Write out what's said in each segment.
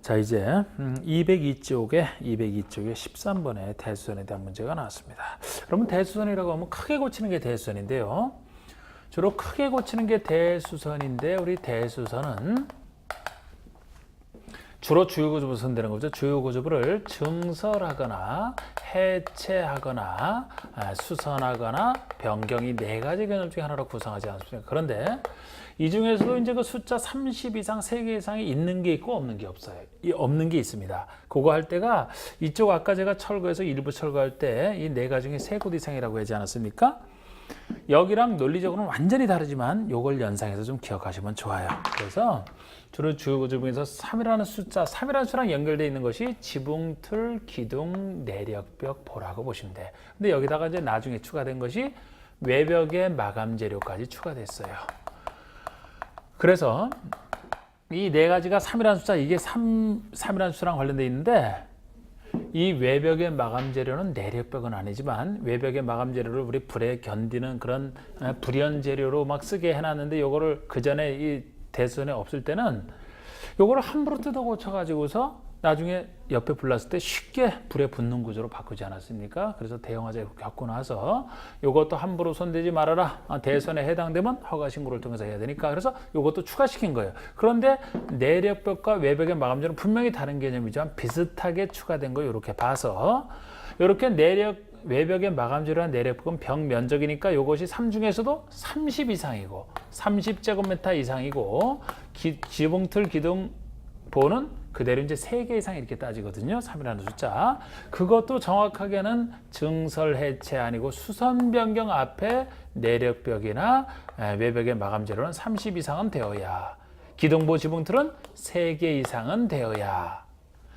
자, 이제 202쪽에 13번에 대수선에 대한 문제가 나왔습니다. 그러면 대수선이라고 하면 크게 고치는 게 대수선인데요. 주로 크게 고치는 게 대수선인데 우리 대수선은 주로 주요고집을 선되는 거죠. 주요고집을 증설하거나 해체하거나 수선하거나 변경이 네 가지 개념 중에 하나로 구성하지 않습니까? 그런데 이 중에서도 이제 그 숫자 30 이상, 3개 이상이 있는 게 있고 없는 게 없어요. 없는 게 있습니다. 그거 할 때가 이쪽 아까 제가 철거해서 일부 철거할 때 이 네 가지 중에 3곳 이상이라고 하지 않았습니까? 여기랑 논리적으로는 완전히 다르지만 이걸 연상해서 좀 기억하시면 좋아요. 그래서 주로 주요고집 중에서 3이라는 숫자, 3이라는 수랑 연결되어 있는 것이 지붕, 틀, 기둥, 내력벽, 보라고 보시면 돼. 근데 여기다가 이제 나중에 추가된 것이 외벽의 마감 재료까지 추가됐어요. 그래서 이 네 가지가 3이라는 숫자, 이게 3이라는 수랑 관련되어 있는데 이 외벽의 마감 재료는 내력벽은 아니지만 외벽의 마감 재료를 우리 불에 견디는 그런 불연 재료로 막 쓰게 해놨는데 요거를 그 전에 이 대수선에 없을 때는 요거를 함부로 뜯어 고쳐가지고서 나중에 옆에 불났을 때 쉽게 불에 붙는 구조로 바꾸지 않았습니까? 그래서 대형화재 겪고 나서 요것도 함부로 손대지 말아라. 대수선에 해당되면 허가 신고를 통해서 해야 되니까 그래서 요것도 추가시킨 거예요. 그런데 내력벽과 외벽의 마감재는 분명히 다른 개념이지만 비슷하게 추가된 거 이렇게 봐서 이렇게 외벽의 마감재료와 내력벽은 벽 면적이니까 이것이 3 중에서도 30 이상이고 30제곱미터 이상이고 지붕, 틀, 기둥, 보는 그대로 이제 3개 이상 이렇게 따지거든요. 3이라는 숫자. 그것도 정확하게는 증설 해체 아니고 수선 변경 앞에 내력벽이나 외벽의 마감 재료는 30 이상은 되어야, 기둥보 지붕틀은 3개 이상은 되어야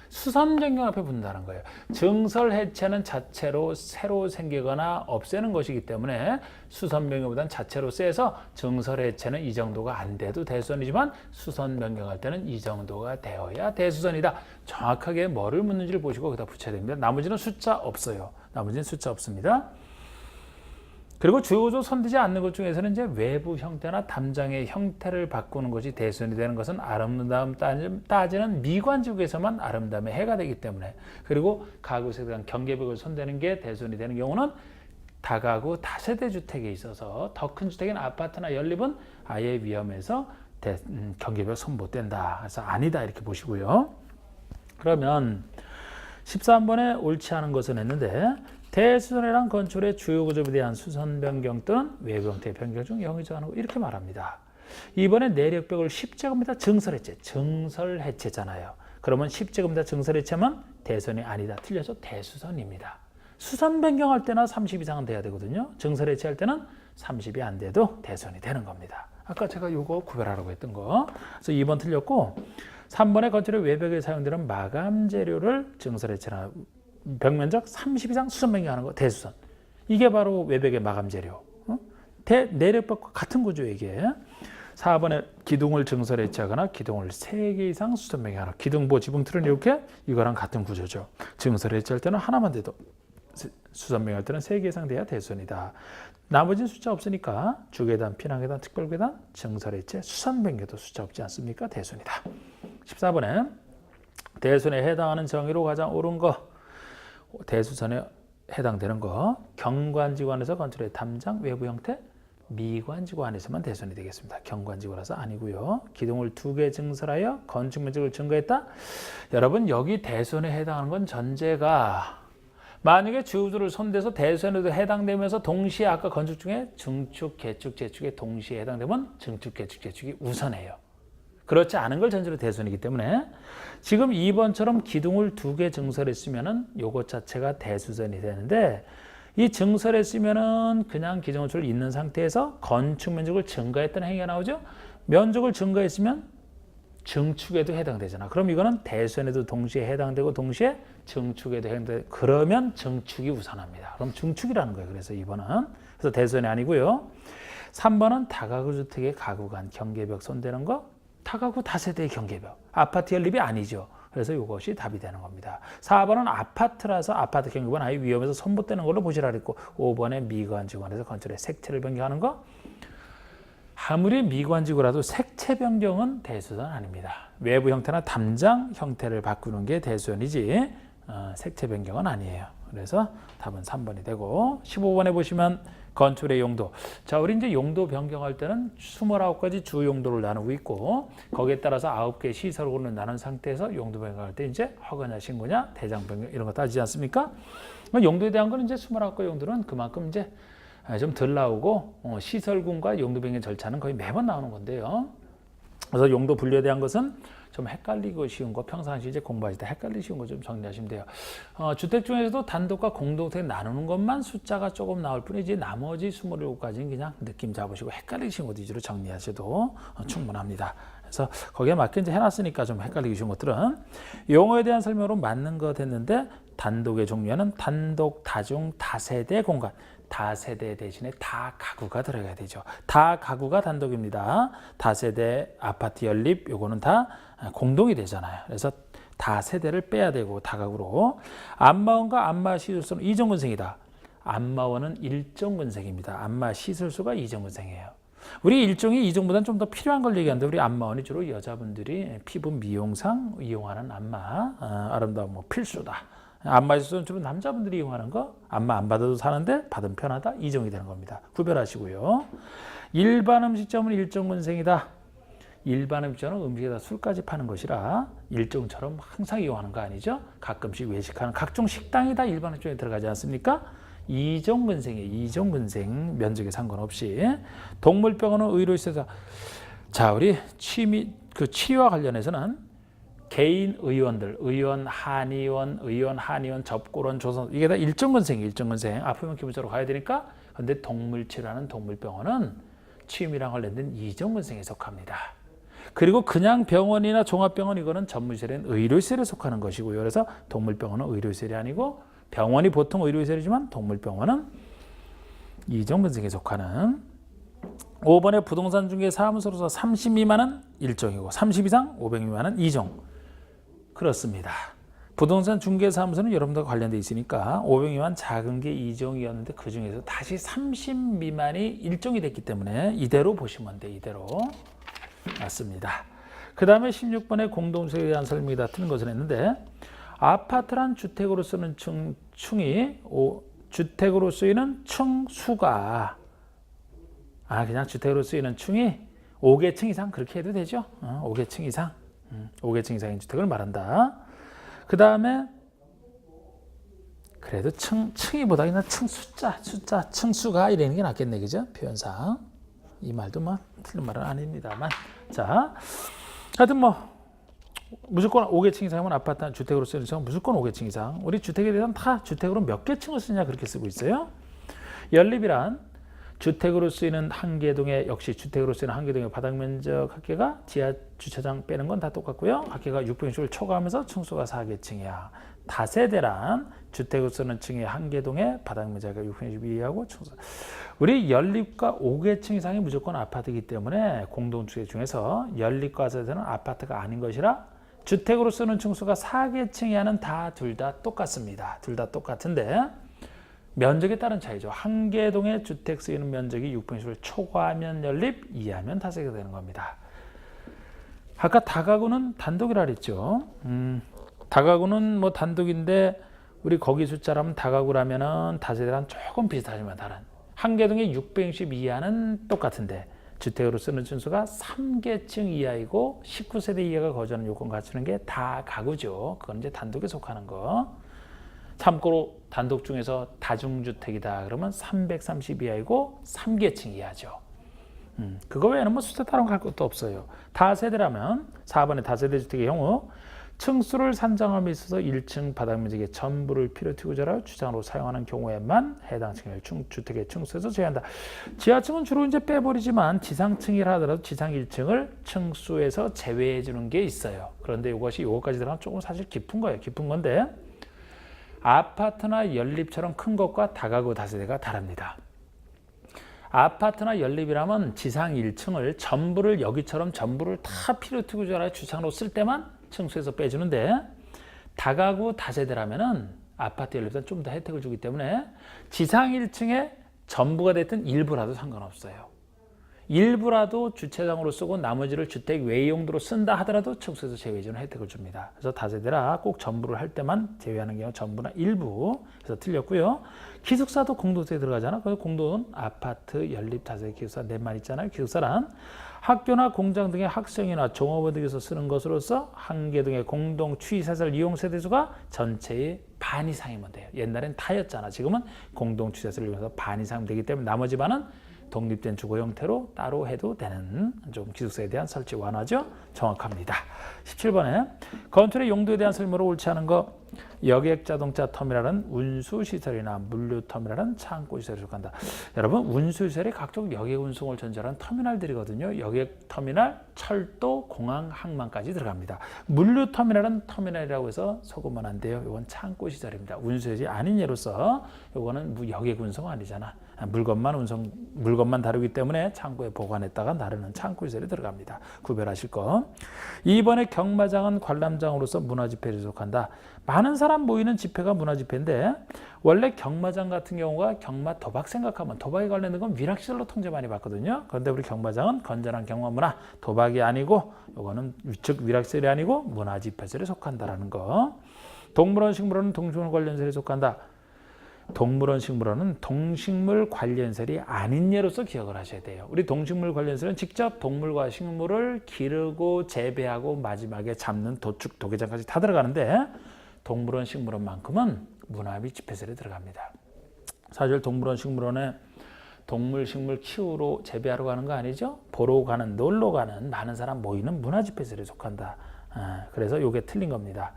수선 변경 앞에 붙는다는 거예요. 증설 해체는 자체로 새로 생기거나 없애는 것이기 때문에 수선 변경보다는 자체로 세서 증설 해체는 이 정도가 안 돼도 대수선이지만 수선 변경할 때는 이 정도가 되어야 대수선이다. 정확하게 뭐를 묻는지를 보시고 거기다 붙여야 됩니다. 나머지는 숫자 없어요. 나머지는 숫자 없습니다. 그리고 주요구조 손대지 않는 것 중에서는 이제 외부 형태나 담장의 형태를 바꾸는 것이 대수선이 되는 것은 아름다움 따지는 미관지구에서만 아름다움의 해가 되기 때문에, 그리고 가구에 대한 경계벽을 손대는 게 대수선이 되는 경우는 다가구 다세대 주택에 있어서 더 큰 주택인 아파트나 연립은 아예 위험해서 경계벽 손 못 댄다. 그래서 아니다 이렇게 보시고요. 그러면 13번에 옳지 않은 것은 했는데 대수선이란 건축의 주요 구조에 대한 수선 변경 또는 외부 형태의 변경 중 영의죠 하는 거 이렇게 말합니다. 이번에 내력벽을 10제곱미터 증설해체, 증설해체잖아요. 그러면 10제곱미터 증설해체면 대수선이 아니다. 틀려서 대수선입니다. 수선 변경할 때나 30 이상은 돼야 되거든요. 증설해체할 때는 30이 안 돼도 대수선이 되는 겁니다. 아까 제가 이거 구별하라고 했던 거. 그래서 2번 틀렸고 3번의 건축의 외벽에 사용되는 마감 재료를 증설해체나 벽면적 30 이상 수선 변경하는 거 대수선. 이게 바로 외벽의 마감 재료. 내력벽과 같은 구조예요, 이게. 4번에 기둥을 증설해체하거나 기둥을 3개 이상 수선 변경하는 기둥보 지붕틀은 이렇게 이거랑 같은 구조죠. 증설해체할 때는 하나만 돼도 수선 변경할 때는 3개 이상 돼야 대수선이다. 나머지는 숫자 없으니까 주계단, 피난계단, 특별계단, 증설해체, 수선 변경도 숫자 없지 않습니까? 대수선이다. 14번에 대수선에 해당하는 정의로 가장 옳은 거, 대수선에 해당되는 거, 경관지구 안에서 건축의 담장, 외부 형태, 미관지구 안에서만 대수선이 되겠습니다. 경관지구라서 아니고요. 기둥을 2개 증설하여 건축 면적을 증가했다. 여러분 여기 대수선에 해당하는 건 전제가 만약에 주요구조를 손대서 대수선에도 해당되면서 동시에 아까 건축 중에 증축, 개축, 재축에 동시에 해당되면 증축, 개축, 재축이 우선해요. 그렇지 않은 걸 전제로 대수선이기 때문에 지금 2번처럼 기둥을 2개 증설했으면은 요것 자체가 대수선이 되는데, 이 증설했으면은 그냥 기존건축을 있는 상태에서 건축 면적을 증가했다는 행위가 나오죠. 면적을 증가했으면 증축에도 해당되잖아. 그럼 이거는 대수선에도 동시에 해당되고 동시에 증축에도 해당되고, 그러면 증축이 우선합니다. 그럼 증축이라는 거예요. 그래서 2번은 그래서 대수선이 아니고요. 3번은 다가구 주택의 가구 간 경계벽 손대는 거, 다가구 다세대의 경계벽, 아파트 연립이 아니죠. 그래서 이것이 답이 되는 겁니다. 4번은 아파트라서 아파트 경계벽은 아예 위험해서 손 못 대는 걸로 보시라 그랬고, 5번에 미관지구안에서 건축의 색채를 변경하는 거, 아무리 미관지구라도 색채 변경은 대수선 아닙니다. 외부 형태나 담장 형태를 바꾸는 게 대수선이지 색채 변경은 아니에요. 그래서 답은 3번이 되고 15번에 보시면 건축의 용도. 자, 우리 이제 용도 변경할 때는 29가지 주 용도를 나누고 있고 거기에 따라서 9개 시설군을 나눈 상태에서 용도 변경할 때 이제 허가냐 신고냐 대장 변경 이런 거 따지지 않습니까? 용도에 대한 건 이제 29개 용도는 그만큼 이제 좀 덜 나오고 시설군과 용도 변경 절차는 거의 매번 나오는 건데요. 그래서 용도 분류에 대한 것은 좀 헷갈리고 쉬운 거 평상시 이제 공부하실 때 헷갈리기 쉬운 거 좀 정리하시면 돼요. 주택 중에서도 단독과 공동택 나누는 것만 숫자가 조금 나올 뿐이지 나머지 27가지는 그냥 느낌 잡으시고 헷갈리기 쉬운 것 위주로 정리하셔도 충분합니다. 그래서 거기에 맞게 이제 해놨으니까 좀 헷갈리기 쉬운 것들은 용어에 대한 설명으로 맞는 거 됐는데 단독의 종류에는 단독, 다중, 다세대 공간. 다세대 대신에 다가구가 들어가야 되죠. 다가구가 단독입니다. 다세대 아파트 연립 요거는 다 공동이 되잖아요. 그래서 다세대를 빼야 되고 다가구로. 안마원과 안마 시술소는 이정근생이다. 안마원은 일정근생입니다. 안마 시술소가 이정근생이에요. 우리 일종이 이정보다는 좀 더 필요한 걸 얘기하는데 우리 안마원이 주로 여자분들이 피부 미용상 이용하는 안마 아름다운 뭐 필수다. 안마 시술은 주로 남자분들이 이용하는 거 안마 안 받아도 사는데 받으면 편하다 이정이 되는 겁니다. 구별하시고요. 일반 음식점은 일정근생이다. 일반 음식점은 음식에다 술까지 파는 것이라 일정처럼 항상 이용하는 거 아니죠. 가끔씩 외식하는 각종 식당이 다 일반 음식점에 들어가지 않습니까? 이정근생이에요. 이정근생 면적에 상관없이. 동물병원은 의료시설에서 자 우리 치료와 관련해서는 개인 의원들, 의원, 한의원, 접고론, 조선 이게 다 일정근생이에요. 일정근생. 아프면 기본적으로 가야 되니까. 그런데 동물치료하는 동물병원은 취임이랑 관련된 이정근생에 속합니다. 그리고 그냥 병원이나 종합병원 이거는 전문시설인 의료시설에 속하는 것이고요. 그래서 동물병원은 의료시설이 아니고 병원이 보통 의료시설이지만 동물병원은 이정근생에 속하는. 5번에 부동산 중개 사무소로서 30 미만은 일종이고 30 이상 500 미만은 이종. 그렇습니다. 부동산 중개사무소는 여러분들과 관련돼 있으니까 500 미만 작은 게 2종이었는데 그중에서 다시 30 미만이 일종이 됐기 때문에 이대로 보시면 돼. 이대로. 맞습니다. 그 다음에 16번에 공동주택에 대한 설명이 다 틀린 것을 했는데 아파트란 주택으로 쓰는 층이 주택으로 쓰이는 층수가 그냥 주택으로 쓰이는 층이 5개층 이상 그렇게 해도 되죠. 5개층 이상. 5개층 이상의 주택을 말한다. 그 다음에 그래도 층이보다 그냥 층수가 이러는 게 낫겠네, 그죠? 표현상. 이 말도 뭐 틀린 말은 아닙니다만. 자, 하여튼 뭐 무조건 5개층 이상이면 아파트나 주택으로 쓰는 층은 무조건 5개층 이상. 우리 주택에 대해서는 다 주택으로 몇 개 층을 쓰냐 그렇게 쓰고 있어요. 연립이란 주택으로 쓰이는 한 개 동에 역시 주택으로 쓰이는 한 개 동의 바닥 면적 합계가 지하 주차장 빼는 건 다 똑같고요. 합계가 660을 초과하면서 층수가 4개층이야. 다세대란 주택으로 쓰는 층의 한 개 동의 바닥 면적이 662하고 층수. 우리 연립과 5개층 이상이 무조건 아파트이기 때문에 공동주택 중에서 연립과 세대는 아파트가 아닌 것이라 주택으로 쓰는 층수가 4개층이야는 둘 다 똑같습니다. 둘 다 똑같은데 면적에 따른 차이죠. 한 개 동의 주택 쓰이는 면적이 660을 초과하면 연립, 이하면 다세대가 되는 겁니다. 아까 다가구는 단독이라 그랬죠. 다가구는 뭐 단독인데 우리 거기 숫자라면 다가구라면은 다세대랑 조금 비슷하지만 다른. 한 개 동의 660 이하는 똑같은데 주택으로 쓰는 층수가 3개층 이하이고 19세대 이하가 거주하는 요건 갖추는 게 다가구죠. 그건 이제 단독에 속하는 거. 참고로 단독 중에서 다중주택이다 그러면 330 이하이고 3개층 이하죠. 그거 외에는 뭐 숫자 따로 갈 것도 없어요. 다세대라면 4번의 다세대 주택의 경우 층수를 산정함에 있어서 1층 바닥 면적의 전부를 필요 투구자로 주장으로 사용하는 경우에만 해당 층의 주택의 층수에서 제외한다. 지하층은 주로 이제 빼버리지만 지상층이라 하더라도 지상 1층을 층수에서 제외해 주는 게 있어요. 그런데 이것까지 들어가면 조금 사실 깊은 거예요. 깊은 건데 아파트나 연립처럼 큰 것과 다가구 다세대가 다릅니다. 아파트나 연립이라면 지상 1층을 전부를 여기처럼 전부를 다 필요 투구자로 주차장으로 쓸 때만 층수에서 빼주는데 다가구 다세대라면은 아파트 연립보다 좀 더 혜택을 주기 때문에 지상 1층에 전부가 됐든 일부라도 상관없어요. 일부라도 주차장으로 쓰고 나머지를 주택 외 용도로 쓴다 하더라도 청수에서 제외해주는 혜택을 줍니다. 그래서 다세대라 꼭 전부를 할 때만 제외하는 경우 전부나 일부. 그래서 틀렸고요. 기숙사도 공동세에 들어가잖아. 그래서 공동은 아파트, 연립, 다세대 기숙사 넷만 있잖아요. 기숙사란 학교나 공장 등의 학생이나 종업원 등에서 쓰는 것으로서 한 개 등의 공동 취시시설 이용 세대수가 전체의 반 이상이면 돼요. 옛날엔 다였잖아. 지금은 공동 취시시설을 이용해서 반 이상 되기 때문에 나머지 반은 독립된 주거 형태로 따로 해도 되는 좀 기숙사에 대한 설치 완화죠. 정확합니다. 17번에 건축의 용도에 대한 설명으로 옳지 않은 거. 여객 자동차 터미널은 운수시설이나 물류터미널은 창고시설에 속한다. 여러분 운수시설이 각종 여객 운송을 전제한 터미널들이거든요. 여객터미널, 철도, 공항, 항만까지 들어갑니다. 물류터미널은 터미널이라고 해서 속으면 안 돼요. 이건 창고시설입니다. 운수시설이 아닌 예로서 이거는 여객 운송 아니잖아. 물건만 다루기 때문에 창고에 보관했다가 나르는 창고시설이 들어갑니다. 구별하실 거. 2번에 경마장은 관람장으로서 문화집회에 속한다. 많은 사람 모이는 집회가 문화집회인데 원래 경마장 같은 경우가 경마 도박 생각하면 도박에 관련된 건 위락시설로 통제 많이 받거든요. 그런데 우리 경마장은 건전한 경마문화, 도박이 아니고 이거는 즉 위락시설이 아니고 문화집회설에 속한다라는 거. 동물원, 식물원은 동식물 관련설에 속한다. 동물원, 식물원은 동식물 관련설이 아닌 예로서 기억을 하셔야 돼요. 우리 동식물 관련설은 직접 동물과 식물을 기르고 재배하고 마지막에 잡는 도축, 도개장까지 다 들어가는데 동물원, 식물원만큼은 문화비 집회설에 들어갑니다. 사실 동물원, 식물원에 동물, 식물 키우러 재배하러 가는 거 아니죠? 보러 가는, 놀러 가는 많은 사람 모이는 문화집회설에 속한다. 그래서 이게 틀린 겁니다.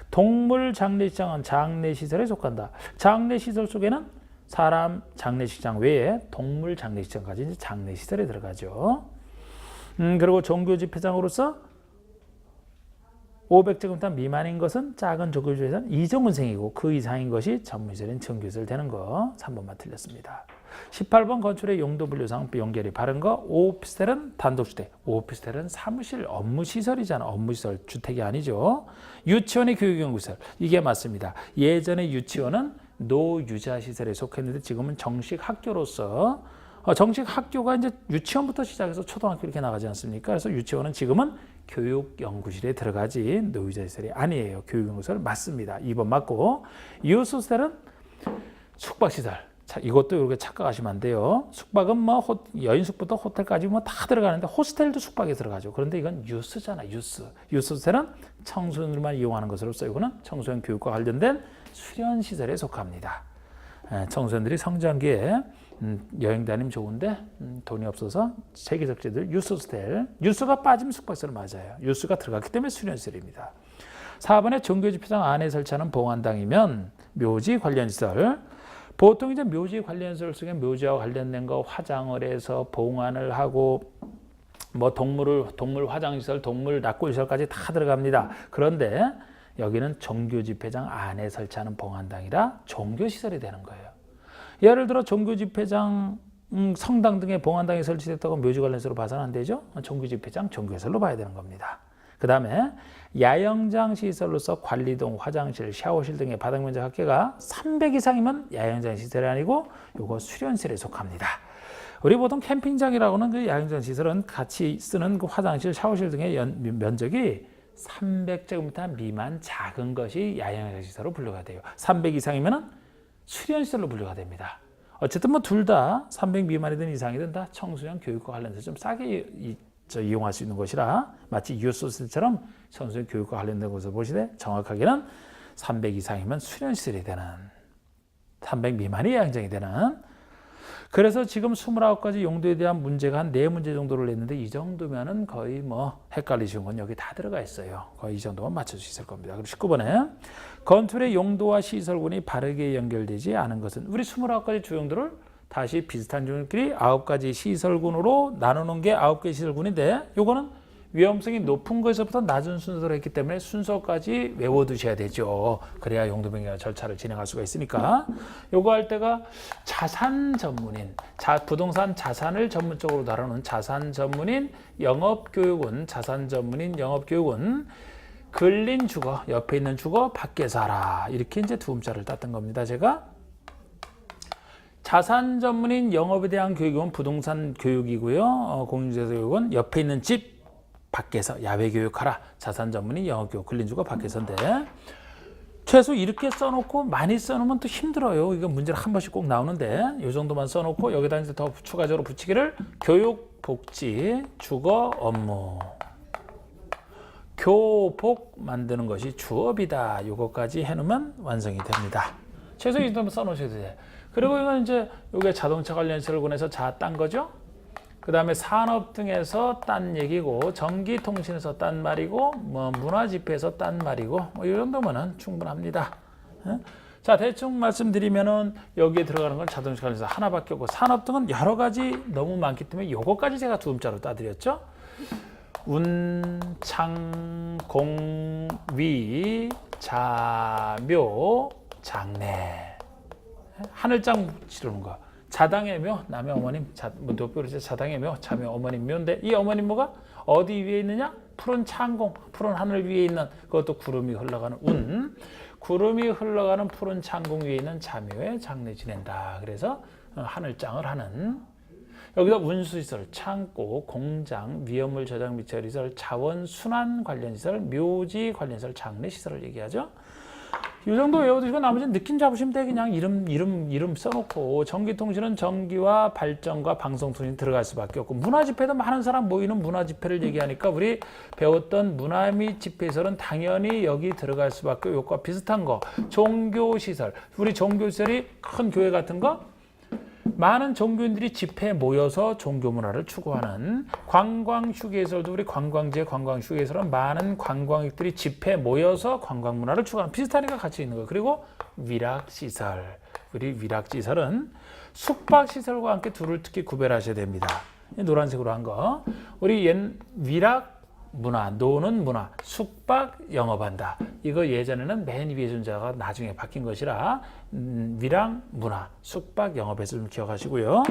동물 장례식장은 장례시설에 속한다. 장례시설 속에는 사람 장례식장 외에 동물 장례식장까지 이제 장례시설에 들어가죠. 그리고 종교집회장으로서 500제곱미터 미만인 것은 작은 종교집회장 이전문생이고 그 이상인 것이 전문시설인 정규시설 되는 거 3번만 틀렸습니다. 18번 건축의 용도 분류상 연결이 바른 거. 오피스텔은 단독주택, 오피스텔은 사무실, 업무시설이잖아. 업무시설, 주택이 아니죠. 유치원의 교육연구시설, 이게 맞습니다. 예전에 유치원은 노유자시설에 속했는데 지금은 정식 학교로서 정식 학교가 이제 유치원부터 시작해서 초등학교 이렇게 나가지 않습니까? 그래서 유치원은 지금은 교육연구실에 들어가지 노유자시설이 아니에요. 교육연구시설 맞습니다. 2번 맞고. 유소스텔은 숙박시설. 자, 이것도 이렇게 착각하시면 안 돼요. 숙박은 뭐 여인숙부터 호텔까지 뭐 다 들어가는데 호스텔도 숙박에 들어가죠. 그런데 이건 유스잖아, 유스. 유스호스텔은 청소년들만 이용하는 것으로서 이거는 청소년 교육과 관련된 수련시설에 속합니다. 청소년들이 성장기에 여행 다니면 좋은데 돈이 없어서 세계적지들 유스호스텔. 유스가 빠지면 숙박시설 맞아요. 유스가 들어갔기 때문에 수련시설입니다. 4번에 종교집회장 안에 설치하는 봉안당이면 묘지 관련시설. 보통 이제 묘지 관련시설 속에 묘지와 관련된 거 화장을 해서 봉안을 하고 뭐 동물 화장시설, 동물 낙골시설까지 다 들어갑니다. 그런데 여기는 종교집회장 안에 설치하는 봉안당이라 종교시설이 되는 거예요. 예를 들어 종교집회장 성당 등의 봉안당이 설치됐다고 묘지 관련시설로 봐서는 안 되죠. 종교집회장 종교시설로 봐야 되는 겁니다. 그 다음에 야영장 시설로서 관리동, 화장실, 샤워실 등의 바닥 면적 합계가 300 이상이면 야영장 시설이 아니고 이거 수련실에 속합니다. 우리 보통 캠핑장이라고는 그 야영장 시설은 같이 쓰는 그 화장실, 샤워실 등의 면적이 300제곱미터 미만 작은 것이 야영장 시설로 분류가 돼요. 300 이상이면 수련시설로 분류가 됩니다. 어쨌든 뭐 둘 다 300 미만이든 이상이든 다 청소년 교육과 관련해서 좀 싸게 이용할 수 있는 것이라 마치 유소스처럼 청소년 교육과 관련된 것을 보시되 정확하게는 300 이상이면 수련시설이 되는 300 미만이 야영장이 되는. 그래서 지금 29가지 용도에 대한 문제가 한 4문제 정도를 냈는데 이 정도면은 거의 뭐 헷갈리시는 건 여기 다 들어가 있어요. 거의 이 정도만 맞출 수 있을 겁니다. 그리고 19번에 건축의 용도와 시설군이 바르게 연결되지 않은 것은. 우리 29가지 주용도를 다시 비슷한 주용들끼리 9가지 시설군으로 나누는 게 9개 시설군인데 요거는 위험성이 높은 것에서부터 낮은 순서로 했기 때문에 순서까지 외워두셔야 되죠. 그래야 용도변경 절차를 진행할 수가 있으니까. 요거 할 때가 자산 전문인, 부동산 자산을 전문적으로 다루는 자산 전문인 영업교육은, 자산 전문인 영업교육은 근린 주거, 옆에 있는 주거 밖에서 하라. 이렇게 이제 두 음자를 땄던 겁니다. 제가. 자산 전문인 영업에 대한 교육은 부동산 교육이고요. 공인중개사 교육은 옆에 있는 집 밖에서 야외 교육하라. 자산 전문인 영업 교육 근린주거 밖에서인데 최소 이렇게 써놓고 많이 써놓으면 또 힘들어요. 이거 문제를 한 번씩 꼭 나오는데 이 정도만 써놓고 여기다 이제 더 추가적으로 붙이기를 교육, 복지, 주거, 업무. 교복 만드는 것이 주업이다. 이거까지 해놓으면 완성이 됩니다. 최소 이 정도 써놓으셔야 돼요. 그리고 이건 이제 이게 자동차 관련 시설을 권해서 딴 거죠. 그 다음에 산업 등에서 딴 얘기고, 전기통신에서 딴 말이고, 뭐 문화집회에서 딴 말이고, 뭐 이 정도면은 충분합니다. 자, 대충 말씀드리면은 여기에 들어가는 건 자동차 관련해서 하나밖에 없고, 산업 등은 여러 가지 너무 많기 때문에 요거까지 제가 두 음자로 따드렸죠. 운, 창, 공, 위, 자, 묘, 장례. 하늘장 치르는 거. 자당의 묘, 남의 어머님, 노표로 자당의 묘, 자매 어머님 묘인데 이 어머님 뭐가 어디 위에 있느냐? 푸른 창공, 푸른 하늘 위에 있는 그것도 구름이 흘러가는 운. 구름이 흘러가는 푸른 창공 위에 있는 자묘에 장례 지낸다. 그래서 하늘장을 하는. 여기서 운수시설, 창고, 공장, 위험물 저장 및 처리시설, 자원 순환 관련 시설, 묘지 관련 시설, 장례 시설을 얘기하죠. 이 정도 외워두시고 나머지는 느낌 잡으시면 돼. 그냥 이름 써놓고. 전기통신은 전기와 발전과 방송통신 들어갈 수밖에 없고, 문화집회도 많은 사람 모이는 문화집회를 얘기하니까 우리 배웠던 문화 및 집회시설은 당연히 여기 들어갈 수밖에 없고, 이것과 비슷한 거. 종교시설, 우리 종교시설이 큰 교회 같은 거, 많은 종교인들이 집회에 모여서 종교 문화를 추구하는. 관광 휴게소도 우리 관광지의 관광 휴게소는 많은 관광객들이 집회에 모여서 관광 문화를 추구하는. 비슷하니까 같이 있는 거예요. 그리고 위락시설, 우리 위락시설은 숙박시설과 함께 둘을 특히 구별하셔야 됩니다. 노란색으로 한 거. 우리 위락 문화, 노는 문화, 숙박 영업한다. 이거 예전에는 맨 위에 존자가 나중에 바뀐 것이라 위랑 문화, 숙박 영업에서 좀 기억하시고요.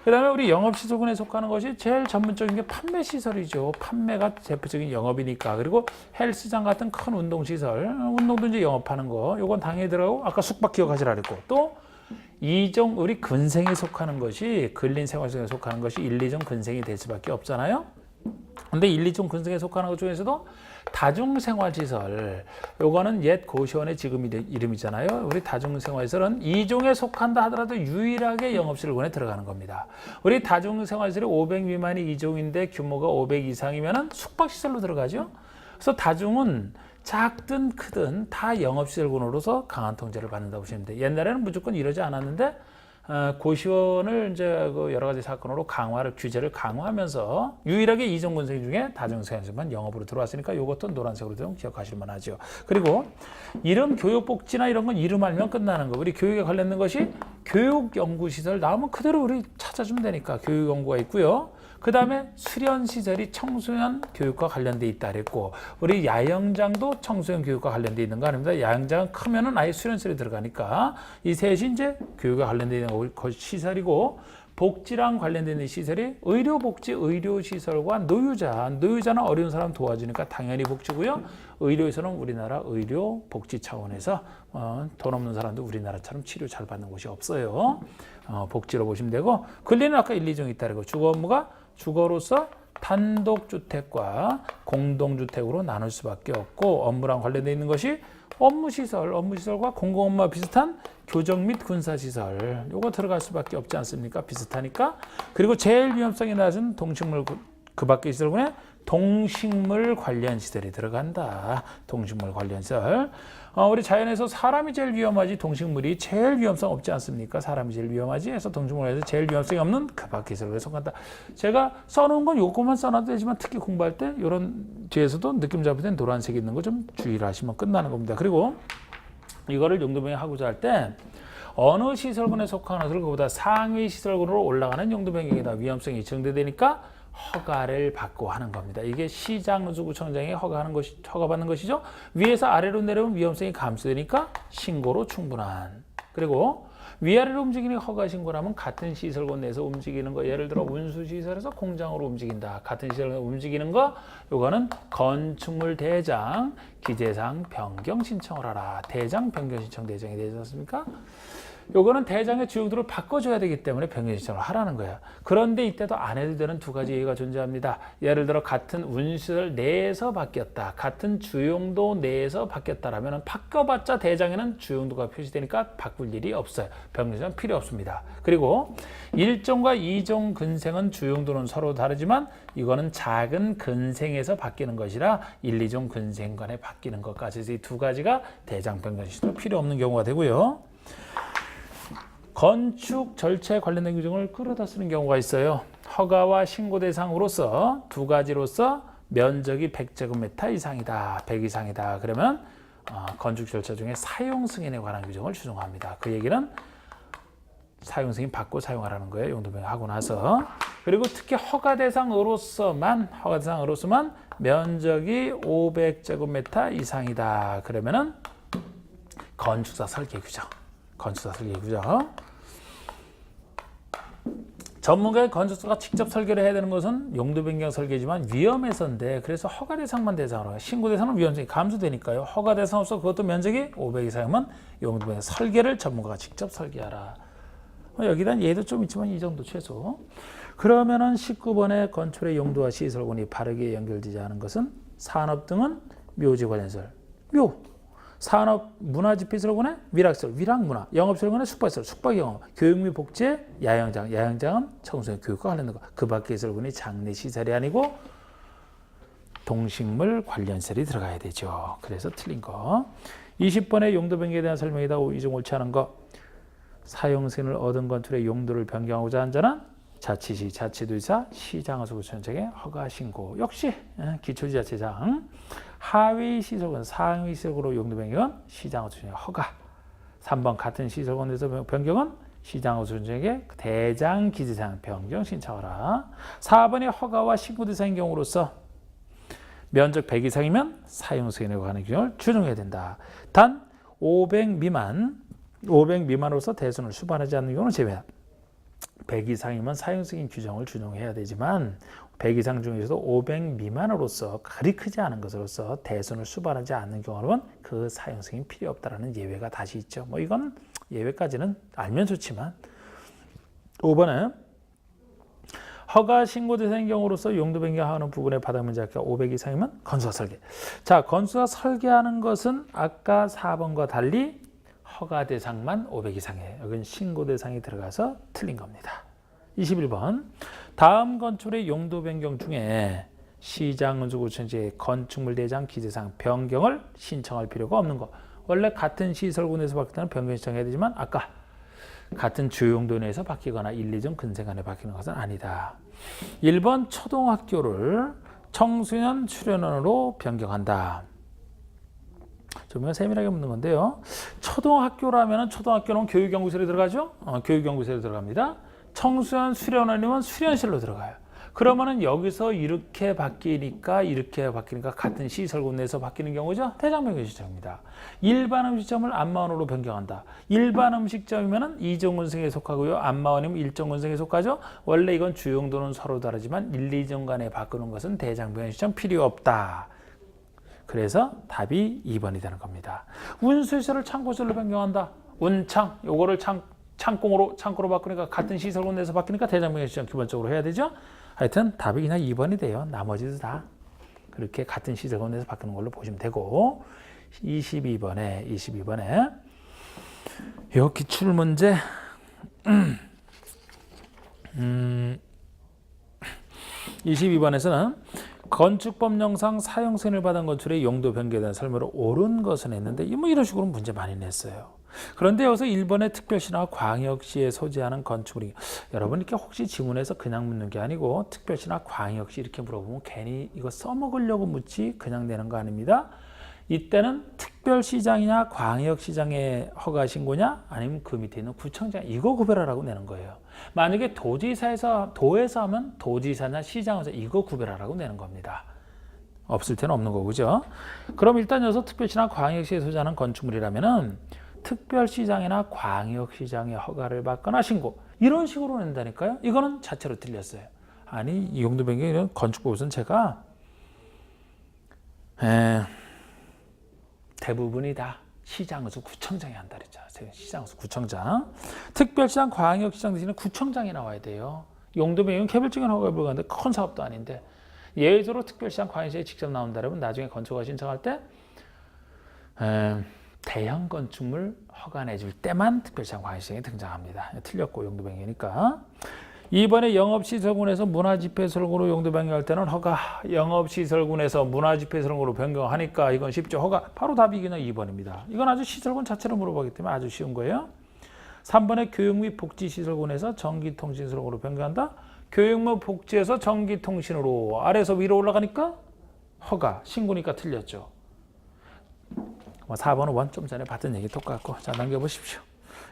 그 다음에 우리 영업시설군에 속하는 것이 제일 전문적인 게 판매시설이죠. 판매가 대표적인 영업이니까. 그리고 헬스장 같은 큰 운동시설, 운동도 이제 영업하는 거, 요건 당연히 들어가고, 아까 숙박 기억하시라 그랬고, 또 이종 우리 근생에 속하는 것이, 근린생활성에 속하는 것이 1, 2종 근생이 될 수밖에 없잖아요. 근데 1, 2종 근생에 속하는 것 중에서도 다중생활시설, 요거는 옛 고시원의 지금 이름이잖아요. 우리 다중생활시설은 2종에 속한다 하더라도 유일하게 영업시설군에 들어가는 겁니다. 우리 다중생활시설이 500 미만이 2종인데 규모가 500 이상이면 숙박시설로 들어가죠. 그래서 다중은 작든 크든 다 영업시설군으로서 강한 통제를 받는다고 보시면 돼요. 옛날에는 무조건 이러지 않았는데 고시원을 이제 여러 가지 사건으로 규제를 강화하면서 유일하게 이종 근생 중에 다중생활시설만 영업으로 들어왔으니까 이것도 노란색으로 좀 기억하실 만하죠. 그리고 이름 교육복지나 이런 건 이름 알면 끝나는 거. 우리 교육에 관련된 것이 교육연구시설 나오면 그대로 우리 찾아주면 되니까 교육연구가 있고요. 그 다음에 수련시설이 청소년 교육과 관련돼 있다 그랬고, 우리 야영장도 청소년 교육과 관련돼 있는 거 아닙니다. 야영장은 크면은 아예 수련시설이 들어가니까 이 셋이 이제 교육과 관련돼 있는 시설이고, 복지랑 관련된 있는 시설이 의료복지, 의료시설과 노유자는 어려운 사람 도와주니까 당연히 복지고요. 의료에서는 우리나라 의료복지 차원에서 돈 없는 사람도 우리나라처럼 치료 잘 받는 곳이 없어요. 복지로 보시면 되고, 근리는 아까 1, 2종 있다 그러고, 주거 업무가 주거로서 단독주택과 공동주택으로 나눌 수밖에 없고, 업무랑 관련되어 있는 것이 업무시설과 공공업무와 비슷한 교정 및 군사시설, 요거 들어갈 수밖에 없지 않습니까? 비슷하니까. 그리고 제일 위험성이 낮은 동식물, 그 밖의 시설군에 동식물 관련 시설이 들어간다. 동식물 관련 시설. 우리 자연에서 사람이 제일 위험하지 동식물이 제일 위험성 없지 않습니까? 사람이 제일 위험하지 해서 동식물에서 제일 위험성이 없는 그 밖의 시설에 속한다. 제가 써놓은 건 요것만 써놔도 되지만 특히 공부할 때 이런 뒤에서도 느낌 잡을 땐 노란색이 있는 거 좀 주의를 하시면 끝나는 겁니다. 그리고 이거를 용도병에 하고자 할 때 어느 시설군에 속하는 것을 그보다 상위 시설군으로 올라가는 용도변경이다. 위험성이 증대되니까 허가를 받고 하는 겁니다. 이게 시장누수구청장이 허가받는 것이죠. 위에서 아래로 내려오면 위험성이 감소되니까 신고로 충분한. 그리고 위아래로 움직이는 허가 신고라면 같은 시설군 내에서 움직이는 거, 예를 들어 운수시설에서 공장으로 움직인다. 같은 시설군 움직이는 거, 요거는 건축물 대장 기재사항 변경 신청을 하라. 대장 변경 신청 대장이 되지 않습니까? 요거는 대장의 주용도를 바꿔줘야 되기 때문에 변경 신청을 하라는 거예요. 그런데 이때도 안 해도 되는 두 가지 예외가 존재합니다. 예를 들어 같은 운시설 내에서 바뀌었다. 같은 주용도 내에서 바뀌었다라면 바꿔봤자 대장에는 주용도가 표시되니까 바꿀 일이 없어요. 변경 신청 필요 없습니다. 그리고 1종과 2종 근생은 주용도는 서로 다르지만 이거는 작은 근생에서 바뀌는 것이라 1, 2종 근생 간에 바뀌는 것까지 이 두 가지가 대장 변경 신청 필요 없는 경우가 되고요. 건축 절차에 관련된 규정을 끌어다 쓰는 경우가 있어요. 허가와 신고 대상으로서 두 가지로서 면적이 100제곱미터 이상이다, 100 이상이다. 그러면 건축 절차 중에 사용 승인에 관한 규정을 준용합니다. 그 얘기는 사용 승인 받고 사용하라는 거예요. 용도 변경하고 나서. 그리고 특히 허가 대상으로서만 면적이 500제곱미터 이상이다. 그러면은 건축사 설계 규정. 전문가의 건축사가 직접 설계를 해야 되는 것은 용도 변경 설계지만 위험해서인데 그래서 허가 대상만 대상으로 신고 대상은 위험성이 감소되니까요. 허가 대상 없어 그것도 면적이 500 이상이면 용도 변경 설계를 전문가가 직접 설계하라. 여기다 얘도 좀 있지만 이 정도 최소. 그러면은 19번에 건축의 용도와 시설군이 바르게 연결되지 않은 것은 산업 등은 묘지 관련설. 산업 문화집회설군의 위락설, 위락문화, 영업설군의 숙박설, 숙박영업, 교육 및 복지의 야영장, 야영장은 청소년 교육과 관련된 것. 그 밖의 설군이 장례시설이 아니고 동식물 관련설이 들어가야 되죠. 그래서 틀린 거. 20번의 용도 변경에 대한 설명이다. 이종 옳지 않은 거. 사용승인을 얻은 건축의 용도를 변경하고자 한 자는 자치시, 자치도지사, 시장하수구청장의 허가 신고. 역시 기초지자체장. 하위 시설군, 상위 시설군으로 용도 변경은 시장하수구청장의 허가. 3번 같은 시설군에서 변경은 시장하수구청장에게 대장 기재사항 변경 신청하라. 4번의 허가와 신고 대상인 경우로서 면적 100 이상이면 사용 승인에 관한 규정을 준용해야 된다. 단 500 미만으로서 대손을 수반하지 않는 경우는 제외다. 100 이상이면 사용 승인 규정을 준용해야 되지만 100 이상 중에서도 500 미만으로서 그리 크지 않은 것으로서 대손을 수반하지 않는 경우는 그 사용 승인 필요 없다라는 예외가 다시 있죠. 뭐 이건 예외까지는 알면 좋지만 5번에 허가 신고 대상인 경우로서 용도 변경하는 부분의 바닥 면적가 500 이상이면 건수가 설계. 자, 건수가 설계하는 것은 아까 4번과 달리 허가 대상만 500 이상이에요. 여기는 신고 대상이 들어가서 틀린 겁니다. 21번. 다음 건축의 용도 변경 중에 시장건축구청지의 건축물 대장 기재사항 변경을 신청할 필요가 없는 거. 원래 같은 시설군에서 바뀔 때는 변경 신청해야 되지만 아까 같은 주용도 내에서 바뀌거나 1, 2종 근생간에 바뀌는 것은 아니다. 1번 초등학교를 청소년 수련원으로 변경한다. 좀 세밀하게 묻는 건데요. 초등학교라면 초등학교는 교육연구소에 들어가죠? 교육연구소에 들어갑니다. 청소년 수련원이면 수련실로 들어가요. 그러면은 여기서 이렇게 바뀌니까 같은 시설군 내에서 바뀌는 경우죠. 대장 변경 신청입니다. 일반 음식점을 안마원으로 변경한다. 일반 음식점이면은 2종 근생에 속하고요. 안마원이면 1종 근생에 속하죠. 원래 이건 주용도는 서로 다르지만 1, 2종 간에 바꾸는 것은 대장 변경 신청 필요 없다. 그래서 답이 2번이 되는 겁니다. 운수시설을 창고시설로 변경한다. 운창, 요거를 창고로 바꾸니까 같은 시설군 내에서 바뀌니까 대장 변경 신청 기본적으로 해야 되죠. 하여튼 답이 그냥 2번이 돼요. 나머지도 다 그렇게 같은 시설군 내에서 바뀌는 걸로 보시면 되고 22번에 요 기출문제 22번에서는 건축법령상 사용승인을 받은 건축의 용도 변경에 대한 설명으로 옳은 것은 했는데 뭐 이런 식으로 문제 많이 냈어요. 그런데 여기서 1번의 특별시나 광역시에 소재하는 건축물이 여러분 이렇게 혹시 지문에서 그냥 묻는 게 아니고 특별시나 광역시 이렇게 물어보면 괜히 이거 써먹으려고 묻지 그냥 내는 거 아닙니다. 이때는 특별시장이냐 광역시장의 허가 신고냐 아니면 그 밑에 있는 구청장 이거 구별하라고 내는 거예요. 만약에 도에서 하면 도지사나 시장에서 이거 구별하라고 내는 겁니다. 없을 때는 없는 거고 그죠? 그럼 일단 여기서 특별시나 광역시에 소재하는 건축물이라면은 특별시장이나 광역시장의 허가를 받거나 신고 이런 식으로 낸다니까요. 이거는 자체로 틀렸어요. 아니 이 용도 변경은 건축법에서는 제가 대부분이 다 시장에서 구청장이 한다 그랬잖아요. 시장에서 구청장. 특별시장, 광역시장 대신에 구청장이 나와야 돼요. 용도 변경 개별적인 허가를 불가한데 큰 사업도 아닌데 예외적으로 특별시장, 광역시장에 직접 나온다면 나중에 건축허가 신청할 때 대형 건축물 허가 내줄 때만 특별시장, 광역시장이 등장합니다. 틀렸고 용도 변경이니까. 이번에 영업시설군에서 문화집회설구로 용도 변경할 때는 허가, 영업시설군에서 문화집회설구로 변경하니까 이건 쉽죠. 허가, 바로 답이 그냥 2번입니다. 이건 아주 시설군 자체를 물어보기 때문에 아주 쉬운 거예요. 3번에 교육 및 복지시설군에서 전기통신설구로 변경한다. 교육 및 복지에서 전기통신으로 아래에서 위로 올라가니까 허가, 신고니까 틀렸죠. 4번은 원 좀 전에 봤던 얘기 똑같고. 자, 남겨보십시오.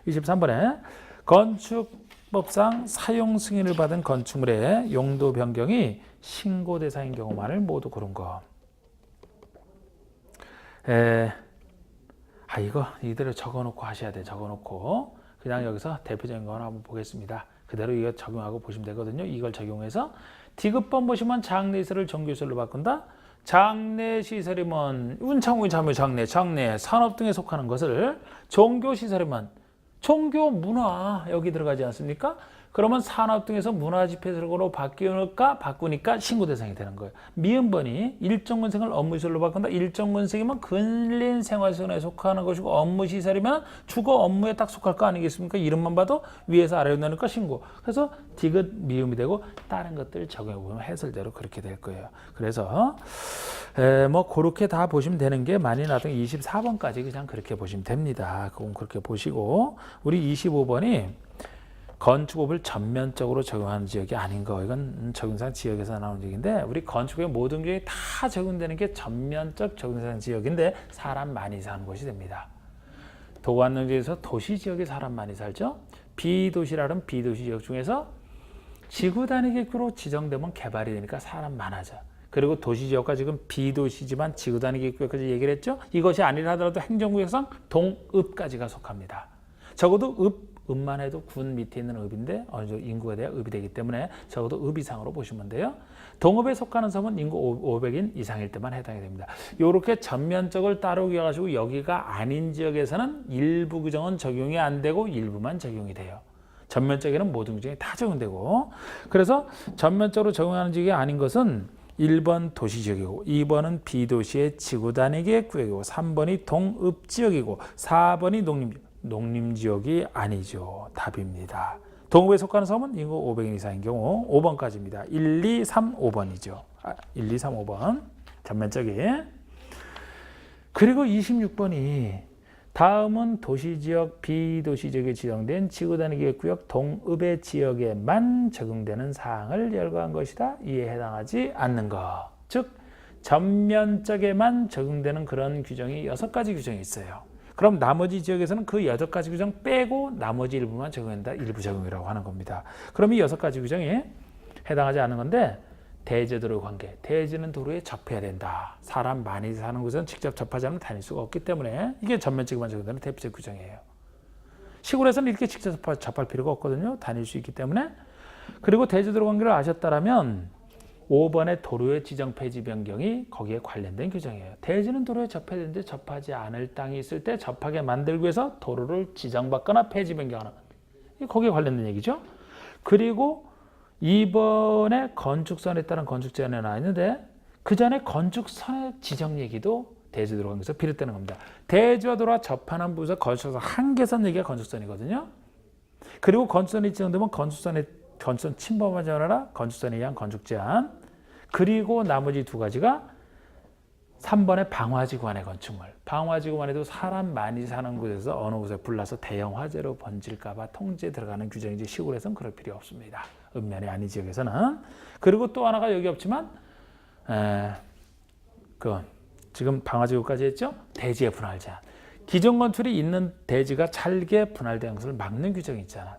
23번에 건축법상 사용 승인을 받은 건축물의 용도 변경이 신고 대상인 경우만을 모두 고른 거. 이거 이대로 적어놓고 하셔야 돼. 적어놓고 그냥 여기서 대표적인 거 한번 보겠습니다. 그대로 이거 적용하고 보시면 되거든요. 이걸 적용해서 디귿번 보시면 장례시설을 종교시설로 바꾼다. 장례시설이면 운창후이 자묘 장례, 산업 등에 속하는 것을 종교시설이면 종교, 문화 여기 들어가지 않습니까? 그러면 산업 등에서 문화집회설구로 바꾸니까 신고 대상이 되는 거예요. 미음번이 일정 건생을 업무시설로 바꾼다. 일정 건생이면 근린생활시설에 속하는 것이고 업무시설이면 주거 업무에 딱 속할 거 아니겠습니까? 이름만 봐도 위에서 아래로 내니까 신고. 그래서 디귿 미음이 되고 다른 것들 적용해보면 해설대로 그렇게 될 거예요. 그래서 뭐 그렇게 다 보시면 되는 게 만이 나중 24번까지 그냥 그렇게 보시면 됩니다. 그건 그렇게 보시고 우리 25번이 건축법을 전면적으로 적용하는 지역이 아닌 거. 이건 적용상 지역에서 나오는 지역인데 우리 건축법의 모든 지역이 다 적용되는 게 전면적 적용상 지역인데 사람 많이 사는 곳이 됩니다. 도관능지에서 도시지역에 사람 많이 살죠. 비도시라는 비도시 지역 중에서 지구 단위 계획으로 지정되면 개발이 되니까 사람 많아져. 그리고 도시지역과 지금 비도시지만 지구 단위 계획까지 얘기를 했죠. 이것이 아니라 하더라도 행정구역상 동읍까지가 속합니다. 적어도 읍만 해도 군 밑에 있는 읍인데 어느 정도 인구가 돼야 읍이 되기 때문에 적어도 읍 이상으로 보시면 돼요. 동읍에 속하는 섬은 인구 500인 이상일 때만 해당이 됩니다. 이렇게 전면적을 따로 기억하시고 여기가 아닌 지역에서는 일부 규정은 적용이 안 되고 일부만 적용이 돼요. 전면적에는 모든 규정이 다 적용되고 그래서 전면적으로 적용하는 지역이 아닌 것은 1번 도시지역이고 2번은 비도시의 지구 단위 계획 구역이고 3번이 동읍지역이고 4번이 농림지역이 아니죠. 답입니다. 동읍에 속하는 섬은 인구 500인 이상인 경우 5번까지입니다. 1, 2, 3, 5번이죠. 1, 2, 3, 5번. 전면적이. 그리고 26번이 다음은 도시지역, 비도시지역에 지정된 지구단위계획구역 동읍의 지역에만 적용되는 사항을 열거한 것이다. 이에 해당하지 않는 것. 즉 전면적에만 적용되는 그런 규정이 6가지 규정이 있어요. 그럼 나머지 지역에서는 그 8가지 규정 빼고 나머지 일부만 적용한다. 일부 적용이라고 하는 겁니다. 그럼 이 6가지 규정이 해당하지 않는 건데 대제도로의 관계. 대지는 도로에 접해야 된다. 사람 많이 사는 곳은 직접 접하지 않으면 다닐 수가 없기 때문에 이게 전면적에만 적용되는 대표적 규정이에요. 시골에서는 이렇게 직접 접할 필요가 없거든요. 다닐 수 있기 때문에. 그리고 대제도로 관계를 아셨다면 5번의 도로의 지정 폐지 변경이 거기에 관련된 규정이에요. 대지는 도로에 접해야 되는데 접하지 않을 땅이 있을 때 접하게 만들기 위해서 도로를 지정받거나 폐지 변경하는 거기에 관련된 얘기죠. 그리고 2번에 건축선에 따른 건축 제한이 나와 있는데 그 전에 건축선의 지정 얘기도 대지도로 관계에서 비롯되는 겁니다. 대지와 도로와 접하는 부분에서 건축선 한계선 얘기가 건축선이거든요. 그리고 건축선이 지정되면 건축선 침범하지 않아라 건축선에 의한 건축 제한. 그리고 나머지 2가지가 3번의 방화지구 안의 건축물. 방화지구 안에도 사람 많이 사는 곳에서 어느 곳에 불나서 대형 화재로 번질까 봐 통제에 들어가는 규정이지 시골에서는 그럴 필요 없습니다. 읍면이 아닌 지역에서는. 그리고 또 하나가 여기 없지만 지금 방화지구까지 했죠. 대지의 분할 제한. 기존 건축이 있는 대지가 잘게 분할되는 것을 막는 규정이 있잖아.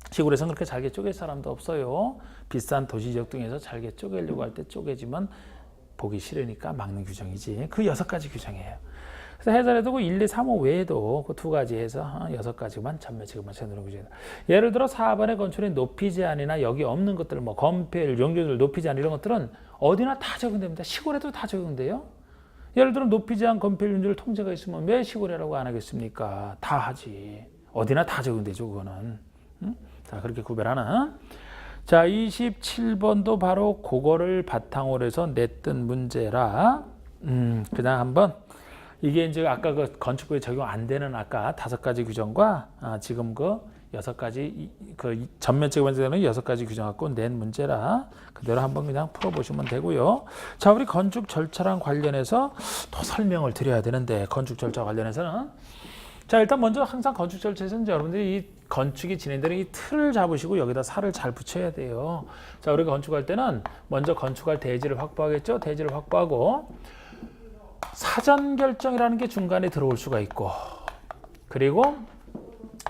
시골에서는 그렇게 잘게 쪼갤 사람도 없어요. 비싼 도시지역 등에서 잘게 쪼개려고 할 때 쪼개지면 보기 싫으니까 막는 규정이지. 그 6가지 규정이에요. 그래서 해설해두고 1, 2, 3, 5 외에도 그 2가지 해서 6가지만 전면적으로만 적용하는 규정이다. 예를 들어 4번의 건축의 높이 제한이나 여기 없는 것들, 건폐율, 용적률, 높이 제한 이런 것들은 어디나 다 적용됩니다. 시골에도 다 적용돼요. 예를 들어 높이 제한 건폐율 통제가 있으면 왜 시골이라고 안 하겠습니까? 다 하지. 어디나 다 적용되죠, 그거는. 자, 그렇게 구별하는. 자, 27번도 바로 그거를 바탕으로 해서 냈던 문제라, 그냥 한번, 이게 이제 아까 그 건축부에 적용 안 되는 아까 5가지 규정과 지금 그 6가지, 그 전면적 문제는 6가지 규정 갖고 낸 문제라 그대로 한번 그냥 풀어보시면 되고요. 자, 우리 건축 절차랑 관련해서 더 설명을 드려야 되는데, 건축 절차 관련해서는. 자, 일단 먼저 항상 건축 절차에서는 여러분들이 이 건축이 진행되는 이 틀을 잡으시고 여기다 살을 잘 붙여야 돼요. 자, 우리가 건축할 때는 먼저 건축할 대지를 확보하겠죠. 대지를 확보하고 사전 결정이라는 게 중간에 들어올 수가 있고, 그리고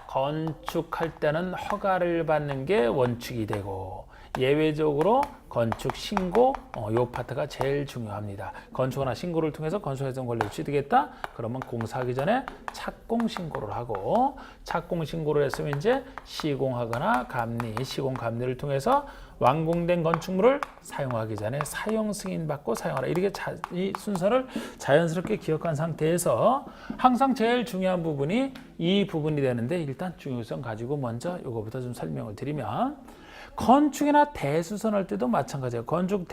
건축할 때는 허가를 받는 게 원칙이 되고, 예외적으로 건축 신고, 요 파트가 제일 중요합니다. 건축이나 신고를 통해서 건축활동 권리를 취득했다? 그러면 공사하기 전에 착공 신고를 하고, 착공 신고를 했으면 이제 시공하거나 감리, 시공 감리를 통해서 완공된 건축물을 사용하기 전에 사용 승인 받고 사용하라. 이렇게 이 순서를 자연스럽게 기억한 상태에서 항상 제일 중요한 부분이 이 부분이 되는데, 일단 중요성 가지고 먼저 이거부터 좀 설명을 드리면, 건축이나 대수선할 때도 마찬가지예요. 건축이나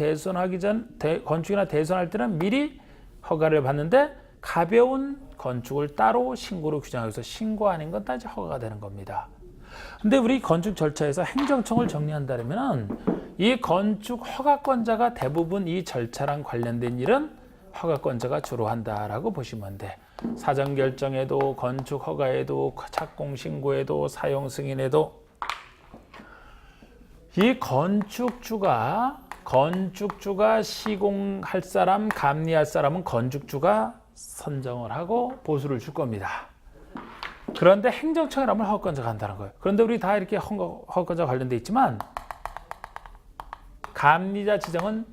대수선할 때는 미리 허가를 받는데, 가벼운 건축을 따로 신고로 규정해서 신고 아닌 건 따지 허가가 되는 겁니다. 근데 우리 건축 절차에서 행정청을 정리한다면 이 건축 허가권자가 대부분 이 절차랑 관련된 일은 허가권자가 주로 한다라고 보시면 돼. 사전 결정에도, 건축 허가에도, 착공 신고에도, 사용 승인에도 이 건축주가 시공할 사람, 감리할 사람은 건축주가 선정을 하고 보수를 줄 겁니다. 그런데 행정청이라면 허가권자가 한다는 거예요. 그런데 우리 다 이렇게 허가권자 관련돼 있지만, 감리자 지정은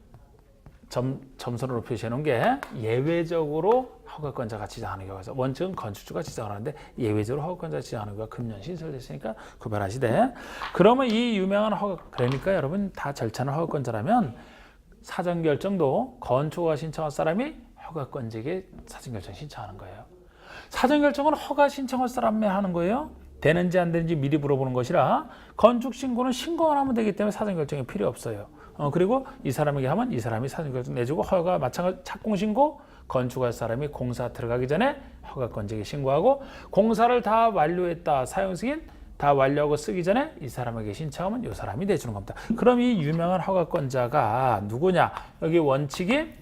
점선으로 표시해 놓은 게 예외적으로 허가권자가 지정하는 경우가 있어요. 원칙은 건축주가 지정을 하는데 예외적으로 허가권자가 지정하는 경우가 금년 신설됐으니까 구별하시되, 그러면 이 유명한 그러니까 여러분 다 절차는 허가권자라면 사전 결정도 건축허가 신청할 사람이 허가권자에게 사전 결정 신청하는 거예요. 사전 결정은 허가 신청할 사람이 하는 거예요. 되는지 안 되는지 미리 물어보는 것이라, 건축 신고는 신고만 하면 되기 때문에 사전 결정이 필요 없어요. 그리고 이 사람에게 하면 이 사람이 사전 결정 내주고, 허가 마찬가지 착공 신고, 건축할 사람이 공사 들어가기 전에 허가권자에게 신고하고, 공사를 다 완료했다, 사용 승인 다 완료하고 쓰기 전에 이 사람에게 신청하면 이 사람이 내주는 겁니다. 그럼 이 유명한 허가권자가 누구냐? 여기 원칙이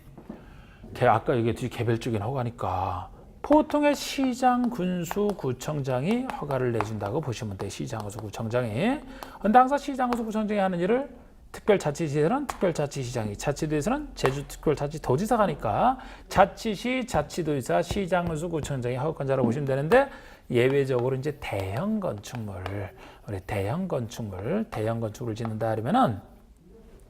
아까 얘기했듯이 개별적인 허가니까 보통의 시장, 군수, 구청장이 허가를 내준다고 보시면 돼요. 시장, 군수, 구청장이. 근데 항상 시장, 군수, 구청장이 하는 일을 특별자치시에서는 특별자치시장이, 자치도에서는 제주특별자치도지사가 하니까 자치시, 자치도지사, 시장, 군수, 구청장이 허가권자라고 보시면 되는데, 예외적으로 이제 대형 건축물을 짓는다 하면은,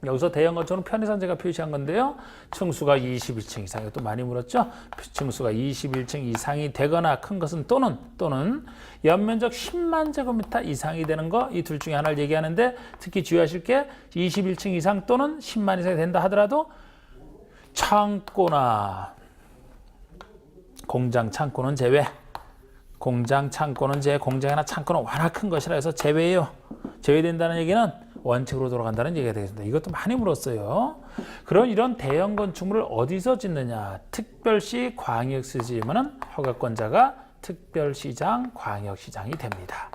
여기서 대형 건축은 편의상 제가 표시한 건데요. 층수가 21층 이상, 이것도 많이 물었죠. 층수가 21층 이상이 되거나 큰 것은 또는 연면적 10만 제곱미터 이상이 되는 거, 이 둘 중에 하나를 얘기하는데, 특히 주의하실 게 21층 이상 또는 10만 이상이 된다 하더라도 창고나 공장, 창고는 제외. 공장, 창고는 제외. 공장이나 창고는 워낙 큰 것이라 해서 제외예요. 제외된다는 얘기는 원칙으로 돌아간다는 얘기가 되겠습니다. 이것도 많이 물었어요. 그럼 이런 대형 건축물을 어디서 짓느냐? 특별시, 광역시 지으면 허가권자가 특별시장, 광역시장이 됩니다.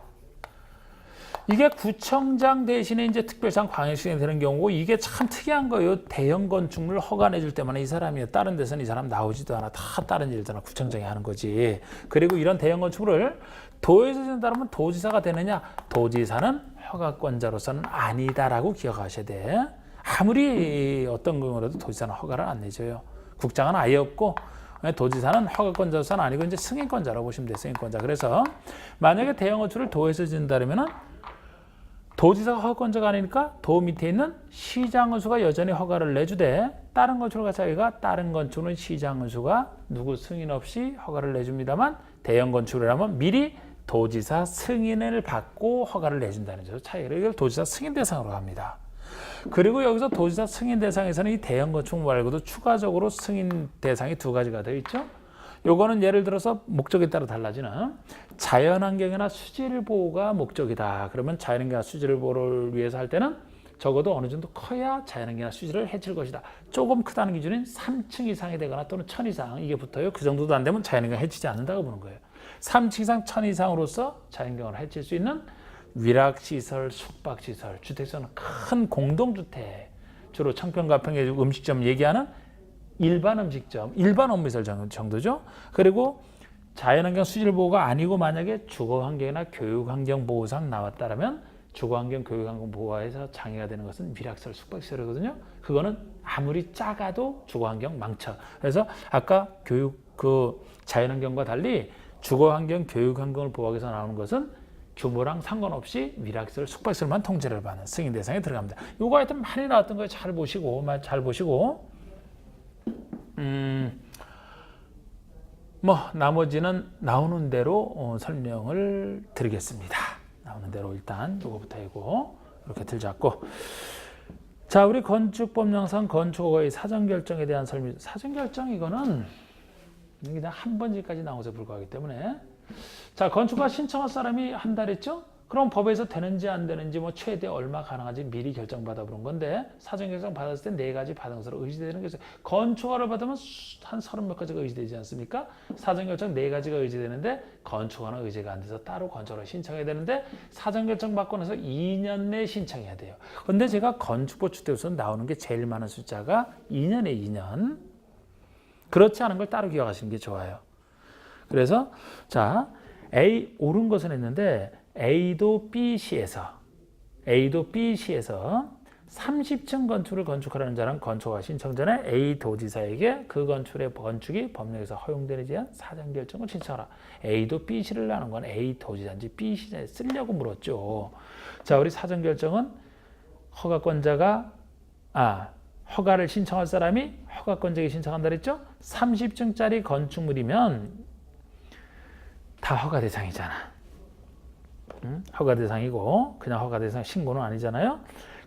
이게 구청장 대신에 이제 특별시장, 광역시장이 되는 경우고, 이게 참 특이한 거예요. 대형 건축물 허가 내줄 때만 이 사람이에요. 다른 데서는 이 사람 나오지도 않아. 다 다른 일들은 구청장이 하는 거지. 그리고 이런 대형 건축물을 도에서 짓는다면 도지사가 되느냐? 도지사는 허가권자로서는 아니다라고 기억하셔야 돼. 아무리 어떤 경우라도 도지사는 허가를 안 내줘요. 국장은 아예 없고, 도지사는 허가권자로서는 아니고 이제 승인권자라고 보시면 돼요. 승인권자. 그래서 만약에 대형 건축을 도에서 짓는다면은 도지사가 허가권자가 아니니까 도 밑에 있는 시장건수가 여전히 허가를 내주되, 다른 건축을 자기가 다른 건축은 시장건수가 누구 승인 없이 허가를 내줍니다만, 대형 건축이라면 미리 도지사 승인을 받고 허가를 내준다는 점 차이를, 이걸 도지사 승인 대상으로 합니다. 그리고 여기서 도지사 승인 대상에서는 이 대형 건축 말고도 추가적으로 승인 대상이 두 가지가 되어 있죠. 요거는 예를 들어서 목적에 따라 달라지는 자연환경이나 수질 보호가 목적이다. 그러면 자연환경이나 수질 보호를 위해서 할 때는 적어도 어느 정도 커야 자연환경이나 수질을 해칠 것이다. 조금 크다는 기준인 3층 이상이 되거나 또는 1000 이상 이게 붙어요. 그 정도도 안 되면 자연환경을 해치지 않는다고 보는 거예요. 3층 이상 1000 이상으로서 자연환경을 해칠 수 있는 위락시설, 숙박시설, 주택에서는 큰 공동주택, 주로 청평가평의 음식점 얘기하는 일반 음식점, 일반 업무시설 정도죠. 그리고 자연환경 수질보호가 아니고 만약에 주거환경이나 교육환경보호상 나왔다면 주거환경, 교육환경 보호에서 장애가 되는 것은 위락시설, 숙박시설이거든요. 그거는 아무리 작아도 주거환경 망쳐. 그래서 아까 자연환경과 달리 주거환경, 교육환경을 보호하기 위해서 나오는 것은 규모랑 상관없이 위락시설, 숙박시설만 통제를 받는 승인 대상에 들어갑니다. 요거 하여튼 많이 나왔던 거 잘 보시고 나머지는 나오는 대로 설명을 드리겠습니다. 나오는 대로 일단 요거부터 하고 이렇게 들잡고, 자, 우리 건축법령상 건축허가의 사전결정에 대한 설명. 사전결정 이거는 그냥 한 번까지 나오서 불구하기 때문에, 자, 건축허가 신청할 사람이 한 달 했죠? 그럼 법에서 되는지 안 되는지 최대 얼마 가능한지 미리 결정받아 보는 건데, 사전결정 받았을 때 4가지 반응서로 의지되는 게 있어요. 건축허가를 받으면 한 30몇 가지가 의지되지 않습니까? 사전결정 4가지가 의지되는데 건축허가는 의지가 안 돼서 따로 건축허가 신청해야 되는데, 사전결정 받고 나서 2년 내에 신청해야 돼요. 근데 제가 건축법 주택에서 나오는 게 제일 많은 숫자가 2년에 2년. 그렇지 않은 걸 따로 기억하시는 게 좋아요. 그래서 자, A 옳은 것은 했는데 A도 B시에서 30층 건축을 건축하려는 자는 건축허가 신청 전에 A 도지사에게 그 건축의 건축이 법령에서 허용되는지 대한 사전결정을 신청하라. A도 B시를 하는 건 A 도지사인지 B시에 쓰려고 물었죠. 자, 우리 사전결정은 허가를 신청할 사람이 허가권자에게 신청한다 그랬죠? 30층짜리 건축물이면 다 허가 대상이잖아. 허가 대상이고 그냥 허가 대상 신고는 아니잖아요.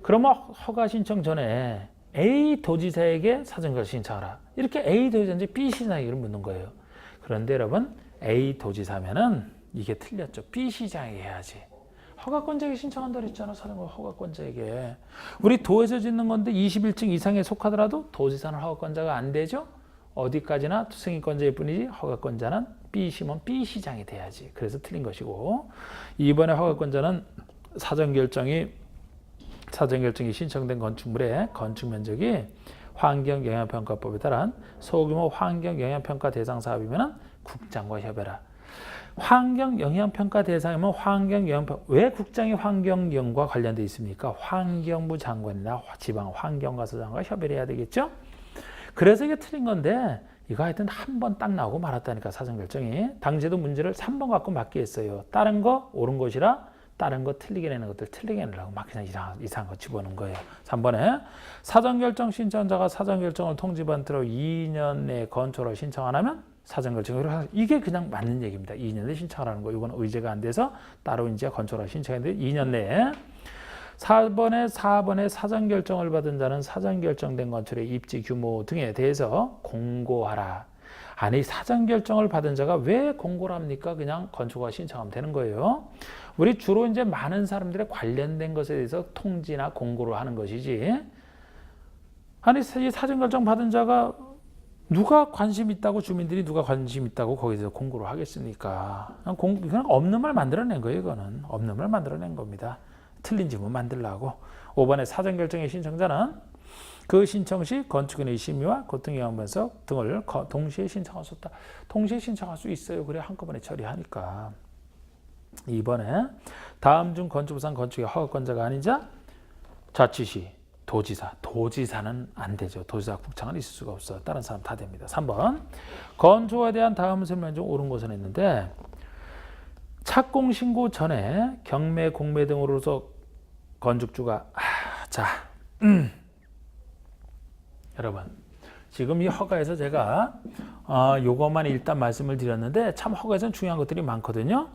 그러면 허가 신청 전에 A 도지사에게 사전결정 신청하라. 이렇게 A 도지사인지 B 시장에게 묻는 거예요. 그런데 여러분, A 도지사면은 이게 틀렸죠. B 시장에게 해야지. 허가권자에게 신청한다 그랬잖아. 사전결정 허가권자에게. 우리 도에서 짓는 건데 21층 이상에 속하더라도 도지사는 허가권자가 안 되죠. 어디까지나 승인권자일 뿐이지 허가권자는 B시면 B시장이 돼야지. 그래서 틀린 것이고, 이번에 허가권자는 사전결정이 신청된 건축물의 건축면적이 환경영향평가법에 따른 소규모 환경영향평가 대상 사업이면 국장과 협의라. 환경영향평가 대상이면 왜 국장이 환경영과 관련되어 있습니까? 환경부 장관이나 지방환경과서장과 협의를 해야 되겠죠? 그래서 이게 틀린 건데, 이거 하여튼 한 번 딱 나오고 말았다니까, 사전결정이. 당시에도 문제를 3번 갖고 맞게 했어요. 다른 거 옳은 것이라 다른 거 틀리게 내는 것들 틀리게 내려고 막 그냥 이상한 거 집어넣은 거예요. 3번에 사전결정 신청자가 사전결정을 통지받은 뒤로 2년 내에 건축허가를 신청 안 하면 사전결정을, 이게 그냥 맞는 얘기입니다. 2년 내에 신청하라는 거. 이건 의제가 안 돼서 따로 이제 건축허가를 신청했는데 2년 내에. 4번에 사전결정을 받은 자는 사전결정된 건축의 입지 규모 등에 대해서 공고하라. 아니, 사전결정을 받은 자가 왜 공고를 합니까? 그냥 건축허가 신청하면 되는 거예요. 우리 주로 이제 많은 사람들의 관련된 것에 대해서 통지나 공고를 하는 것이지. 아니, 이 사전결정 받은 자가 누가 관심 있다고, 주민들이 누가 관심 있다고 거기에 대해서 공고를 하겠습니까? 그냥 없는 말 만들어낸 거예요. 이거는 없는 말 만들어낸 겁니다. 틀린 지문 만들라고. 5번에 사전결정의 신청자는 그 신청 시 건축인의 심의와 고등영향분석 등을 동시에 신청할 수 없다. 동시에 신청할 수 있어요. 그래 한꺼번에 처리하니까. 2번에 다음 중 건축부상 건축의 허가권자가 아닌 자, 자치시, 도지사는 안 되죠. 도지사, 국장은 있을 수가 없어. 다른 사람 다 됩니다. 3번 건축에 대한 다음 설명 중 옳은 것은 있는데, 착공 신고 전에 경매, 공매 등으로서 건축주가 여러분, 지금 이 허가에서 제가 요것만 일단 말씀을 드렸는데 참 허가에서는 중요한 것들이 많거든요.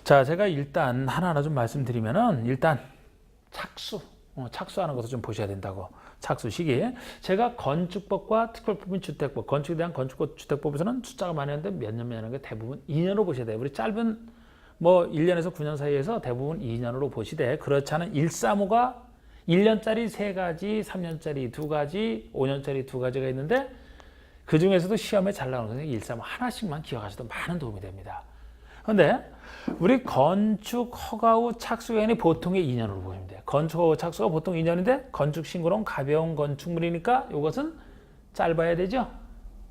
자, 제가 일단 하나하나 좀 말씀드리면은, 일단 착수, 착수하는 것을 좀 보셔야 된다고. 착수 시기. 제가 건축법과 특별법인 주택법, 건축에 대한 건축법, 주택법에서는 숫자가 많이 있는데 몇 년 하는 게 대부분 2년으로 보셔야 돼요. 우리 짧은 뭐 1년에서 9년 사이에서 대부분 2년으로 보시되 그렇지 않은 135가 1년짜리 3가지, 3년짜리 2가지, 5년짜리 2가지가 있는데 그 중에서도 시험에 잘 나오는 것은 135 하나씩만 기억하셔도 많은 도움이 됩니다. 그런데 우리 건축 허가 후 착수 기간이 보통의 2년으로 보시면 돼요. 건축 허가 후 착수가 보통 2년인데 건축 신고는 가벼운 건축물이니까 이것은 짧아야 되죠.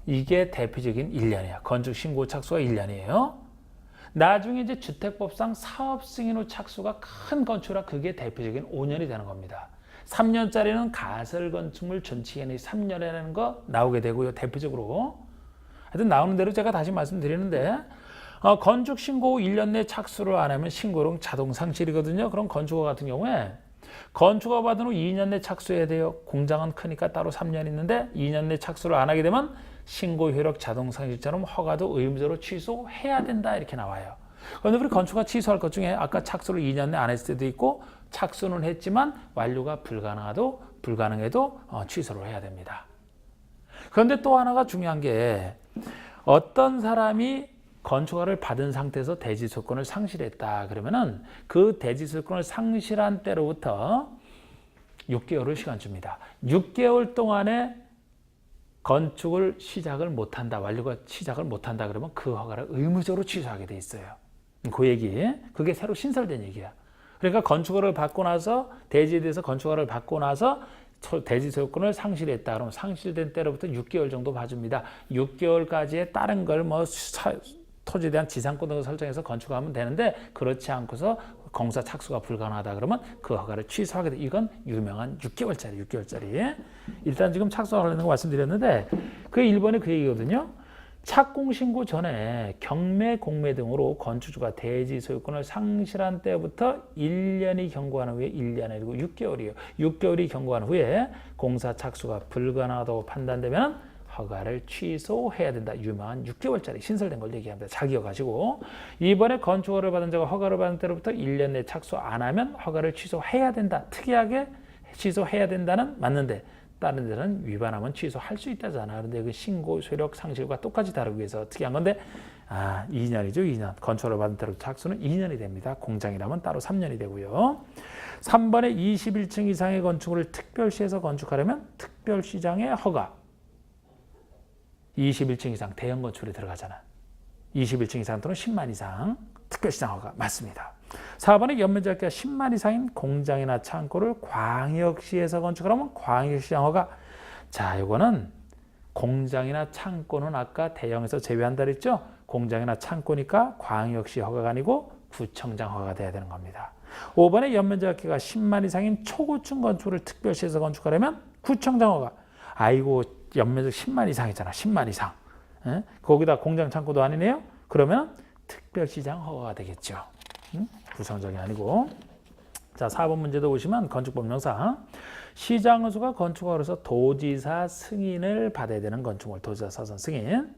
이게 대표적인 1년이야. 건축 신고 착수가 1년이에요. 나중에 이제 주택법상 사업 승인 후 착수가 큰 건축이라 그게 대표적인 5년이 되는 겁니다. 3년짜리는 가설 건축물 전체 기간이 3년이라는 거 나오게 되고요. 대표적으로. 하여튼 나오는 대로 제가 다시 말씀드리는데 건축 신고 후 1년 내 착수를 안 하면 신고는 자동 상실이거든요. 그럼 건축허가 같은 경우에 건축허가 받은 후 2년 내 착수해야 돼요. 공장은 크니까 따로 3년 있는데 2년 내 착수를 안 하게 되면 신고 효력 자동 상실처럼 허가도 의무적으로 취소해야 된다 이렇게 나와요. 그런데 우리 건축허가 취소할 것 중에 아까 착수를 2년 내 안 했을 때도 있고 착수는 했지만 완료가 불가능해도 취소를 해야 됩니다. 그런데 또 하나가 중요한 게 어떤 사람이 건축허가를 받은 상태에서 대지소유권을 상실했다 그러면은 그 대지소유권을 상실한 때로부터 6개월을 시간 줍니다. 6개월 동안에 건축을 시작을 못한다, 완료가 시작을 못한다 그러면 그 허가를 의무적으로 취소하게 돼 있어요. 그 얘기, 그게 새로 신설된 얘기야. 그러니까 건축허가를 받고 나서 대지에 대해서 건축허가를 받고 나서 대지소유권을 상실했다 그러면 상실된 때로부터 6개월 정도 봐줍니다. 6개월까지의 다른 걸 토지에 대한 지상권 등을 설정해서 건축하면 되는데 그렇지 않고서 공사 착수가 불가능하다 그러면 그 허가를 취소하게 돼. 이건 유명한 6개월짜리. 일단 지금 착수하려는 거 말씀드렸는데 그 1번이 그 얘기거든요. 착공 신고 전에 경매, 공매 등으로 건축주가 대지 소유권을 상실한 때부터 1년이 경과한 후에 1년이 아니고 6개월이에요. 6개월이 경과한 후에 공사 착수가 불가능하다고 판단되면 허가를 취소해야 된다. 유명한 6개월짜리 신설된 걸 얘기합니다. 잘 기억하시고 이번에 건축허가를 받은 자가 허가를 받은 때로부터 1년 내 착수 안 하면 허가를 취소해야 된다. 특이하게 취소해야 된다는 맞는데 다른 데는 위반하면 취소할 수 있다잖아. 그런데 그 신고 효력 상실과 똑같이 다루기 위해서 특이한 건데 2년이죠. 2년. 건축허가를 받은 때로부터 착수는 2년이 됩니다. 공장이라면 따로 3년이 되고요. 3번에 21층 이상의 건축물을 특별시에서 건축하려면 특별시장의 허가 21층 이상 대형 건축물에 들어가잖아. 21층 이상 또는 10만 이상 특별시장 허가 맞습니다. 4번에 연면적기가 10만 이상인 공장이나 창고를 광역시에서 건축하려면 광역시장 허가. 자, 이거는 공장이나 창고는 아까 대형에서 제외한다 그랬죠. 공장이나 창고니까 광역시 허가가 아니고 구청장 허가가 돼야 되는 겁니다. 5번에 연면적기가 10만 이상인 초고층 건축을 특별시에서 건축하려면 구청장 허가. 아이고 연면적 10만 이상이잖아. 10만 이상. 거기다 공장 창고도 아니네요. 그러면 특별시장 허가가 되겠죠. 구청장이 아니고. 자, 4번 문제도 보시면 건축법령상 시장의수가 건축허가로서 도지사 승인을 받아야 되는 건축물 도지사 사전 승인.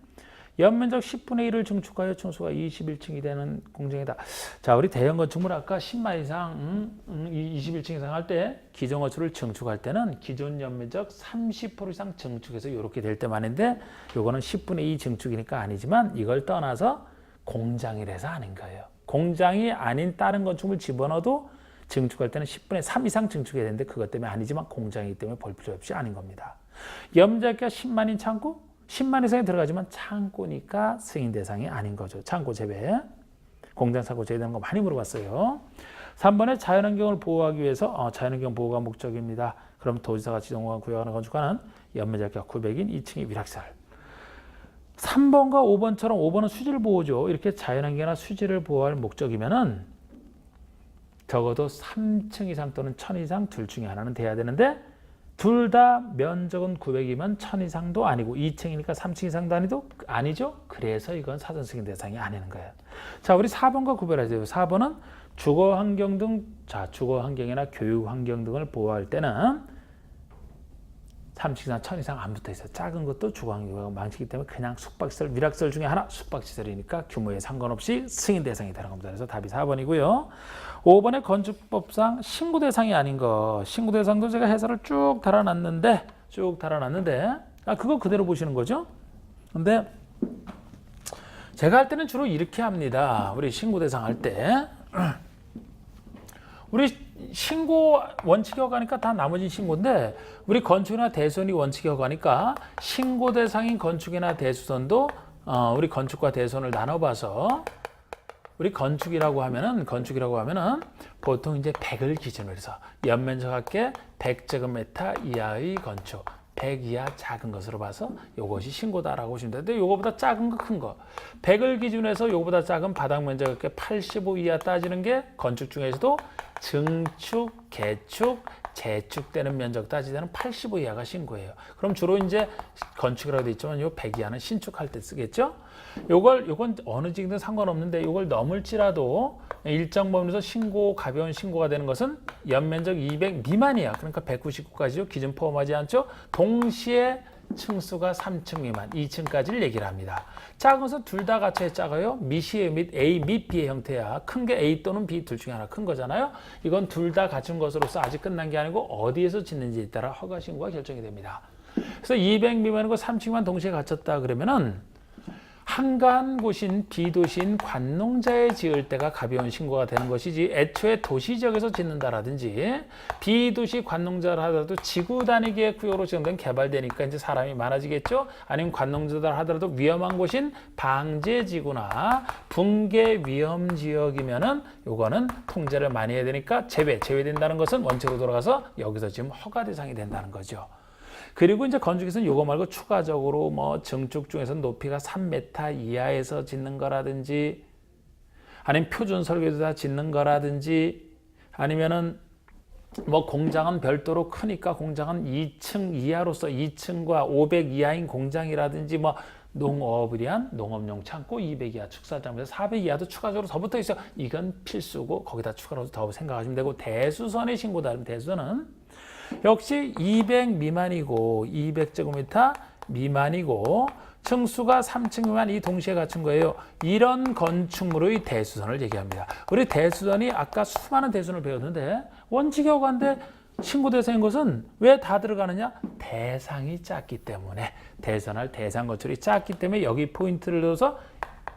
연면적 10분의 1을 증축하여 층수가 21층이 되는 공정이다. 자, 우리 대형 건축물 아까 10만 이상, 21층 이상 할 때 기존 건축을 증축할 때는 기존 연면적 30% 이상 증축해서 이렇게 될 때만인데 요거는 10분의 2 증축이니까 아니지만 이걸 떠나서 공장이라서 아닌 거예요. 공장이 아닌 다른 건축물 집어넣어도 증축할 때는 10분의 3 이상 증축해야 되는데 그것 때문에 아니지만 공장이기 때문에 볼 필요 없이 아닌 겁니다. 연면적이 10만인 창고? 10만 이상이 들어가지만 창고니까 승인 대상이 아닌 거죠. 창고 제외. 공장 창고 제외되는 거 많이 물어봤어요. 3번에 자연환경을 보호하기 위해서 자연환경 보호가 목적입니다. 그럼 도지사가 지정한 구역하는 건축하는 연면적기가 900인 2층의 위락시설. 3번과 5번처럼 5번은 수질 보호죠. 이렇게 자연환경이나 수질을 보호할 목적이면은 적어도 3층 이상 또는 1000 이상 둘 중에 하나는 돼야 되는데 둘 다 면적은 900이면 1000 이상도 아니고 2층이니까 3층 이상도 아니죠. 그래서 이건 사전 승인 대상이 아니는 거예요. 자, 우리 4번과 구별하세요. 4번은 주거 환경 등, 자, 주거 환경이나 교육 환경 등을 보호할 때는 3층 이상 1000 이상 안 붙어 있어요. 작은 것도 주거환경부가 망치기 때문에 그냥 숙박시설, 위락시설 중에 하나 숙박시설이니까 규모에 상관없이 승인 대상이 되는 겁니다. 그래서 답이 4번이고요. 5번에 건축법상 신고 대상이 아닌 거. 신고 대상도 제가 해설을 쭉 달아놨는데 그거 그대로 보시는 거죠. 근데 제가 할 때는 주로 이렇게 합니다. 우리 신고 대상 할 때. 우리 신고 원칙이 허가니까 다 나머지 신고인데 우리 건축이나 대수선이 원칙이 허가니까 신고 대상인 건축이나 대수선도 우리 건축과 대수선을 나눠봐서 우리 건축이라고 하면은 보통 이제 100을 기준으로 해서 연면적 합계 100제곱미터 이하의 건축 100 이하 작은 것으로 봐서 이것이 신고다라고 보시면 되는데 이거보다 작은 거 큰 거 100을 기준으로 해서 이거보다 작은 바닥 면적 합계 85 이하 따지는 게 건축 중에서도 증축, 개축, 재축되는 면적 따지자는 85 이하가 신고예요. 그럼 주로 이제 건축이라고 돼 있지만 요 100 이하는 신축할 때 쓰겠죠? 요건 어느 직이든 상관없는데 요걸 넘을지라도 일정 범위에서 가벼운 신고가 되는 것은 연면적 200 미만이야. 그러니까 199까지요. 기준 포함하지 않죠? 동시에 층수가 3층 미만, 2층까지를 얘기를 합니다. 작은 것은 둘 다 같이 작아요. 미시의 및 A 및 B의 형태야. 큰 게 A 또는 B 둘 중에 하나 큰 거잖아요. 이건 둘 다 갖춘 것으로서 아직 끝난 게 아니고 어디에서 짓는지에 따라 허가 신고가 결정이 됩니다. 그래서 200 미만이고 3층 미만 동시에 갖췄다 그러면은 한가한 곳인 비도시인 관농자에 지을 때가 가벼운 신고가 되는 것이지 애초에 도시 지역에서 짓는다라든지 비도시 관농자를 하더라도 지구 단위의 구역으로 지정된 개발되니까 이제 사람이 많아지겠죠. 아니면 관농자들 하더라도 위험한 곳인 방제지구나 붕괴 위험 지역이면은 요거는 통제를 많이 해야 되니까 제외된다는 것은 원칙으로 돌아가서 여기서 지금 허가 대상이 된다는 거죠. 그리고 이제 건축에서는 요거 말고 추가적으로 뭐 증축 중에서 높이가 3m 이하에서 짓는 거라든지 아니면 표준 설계도다 짓는 거라든지 아니면은 뭐 공장은 별도로 크니까 공장은 2층 이하로서 2층과 500 이하인 공장이라든지 뭐 농업이란 농업용 창고 200 이하 축사장에서 400 이하도 추가적으로 더 붙어 있어. 이건 필수고 거기다 추가로 더 생각하시면 되고 대수선의 신고다. 대수선은 역시 200 미만이고 200제곱미터 미만이고 층수가 3층 미만 이 동시에 갖춘 거예요. 이런 건축물의 대수선을 얘기합니다. 우리 대수선이 아까 수많은 대수선을 배웠는데 원칙이 허가인데 신고 대상인 것은 왜 다 들어가느냐? 대상이 작기 때문에 대선할 대상 건축이 작기 때문에 여기 포인트를 넣어서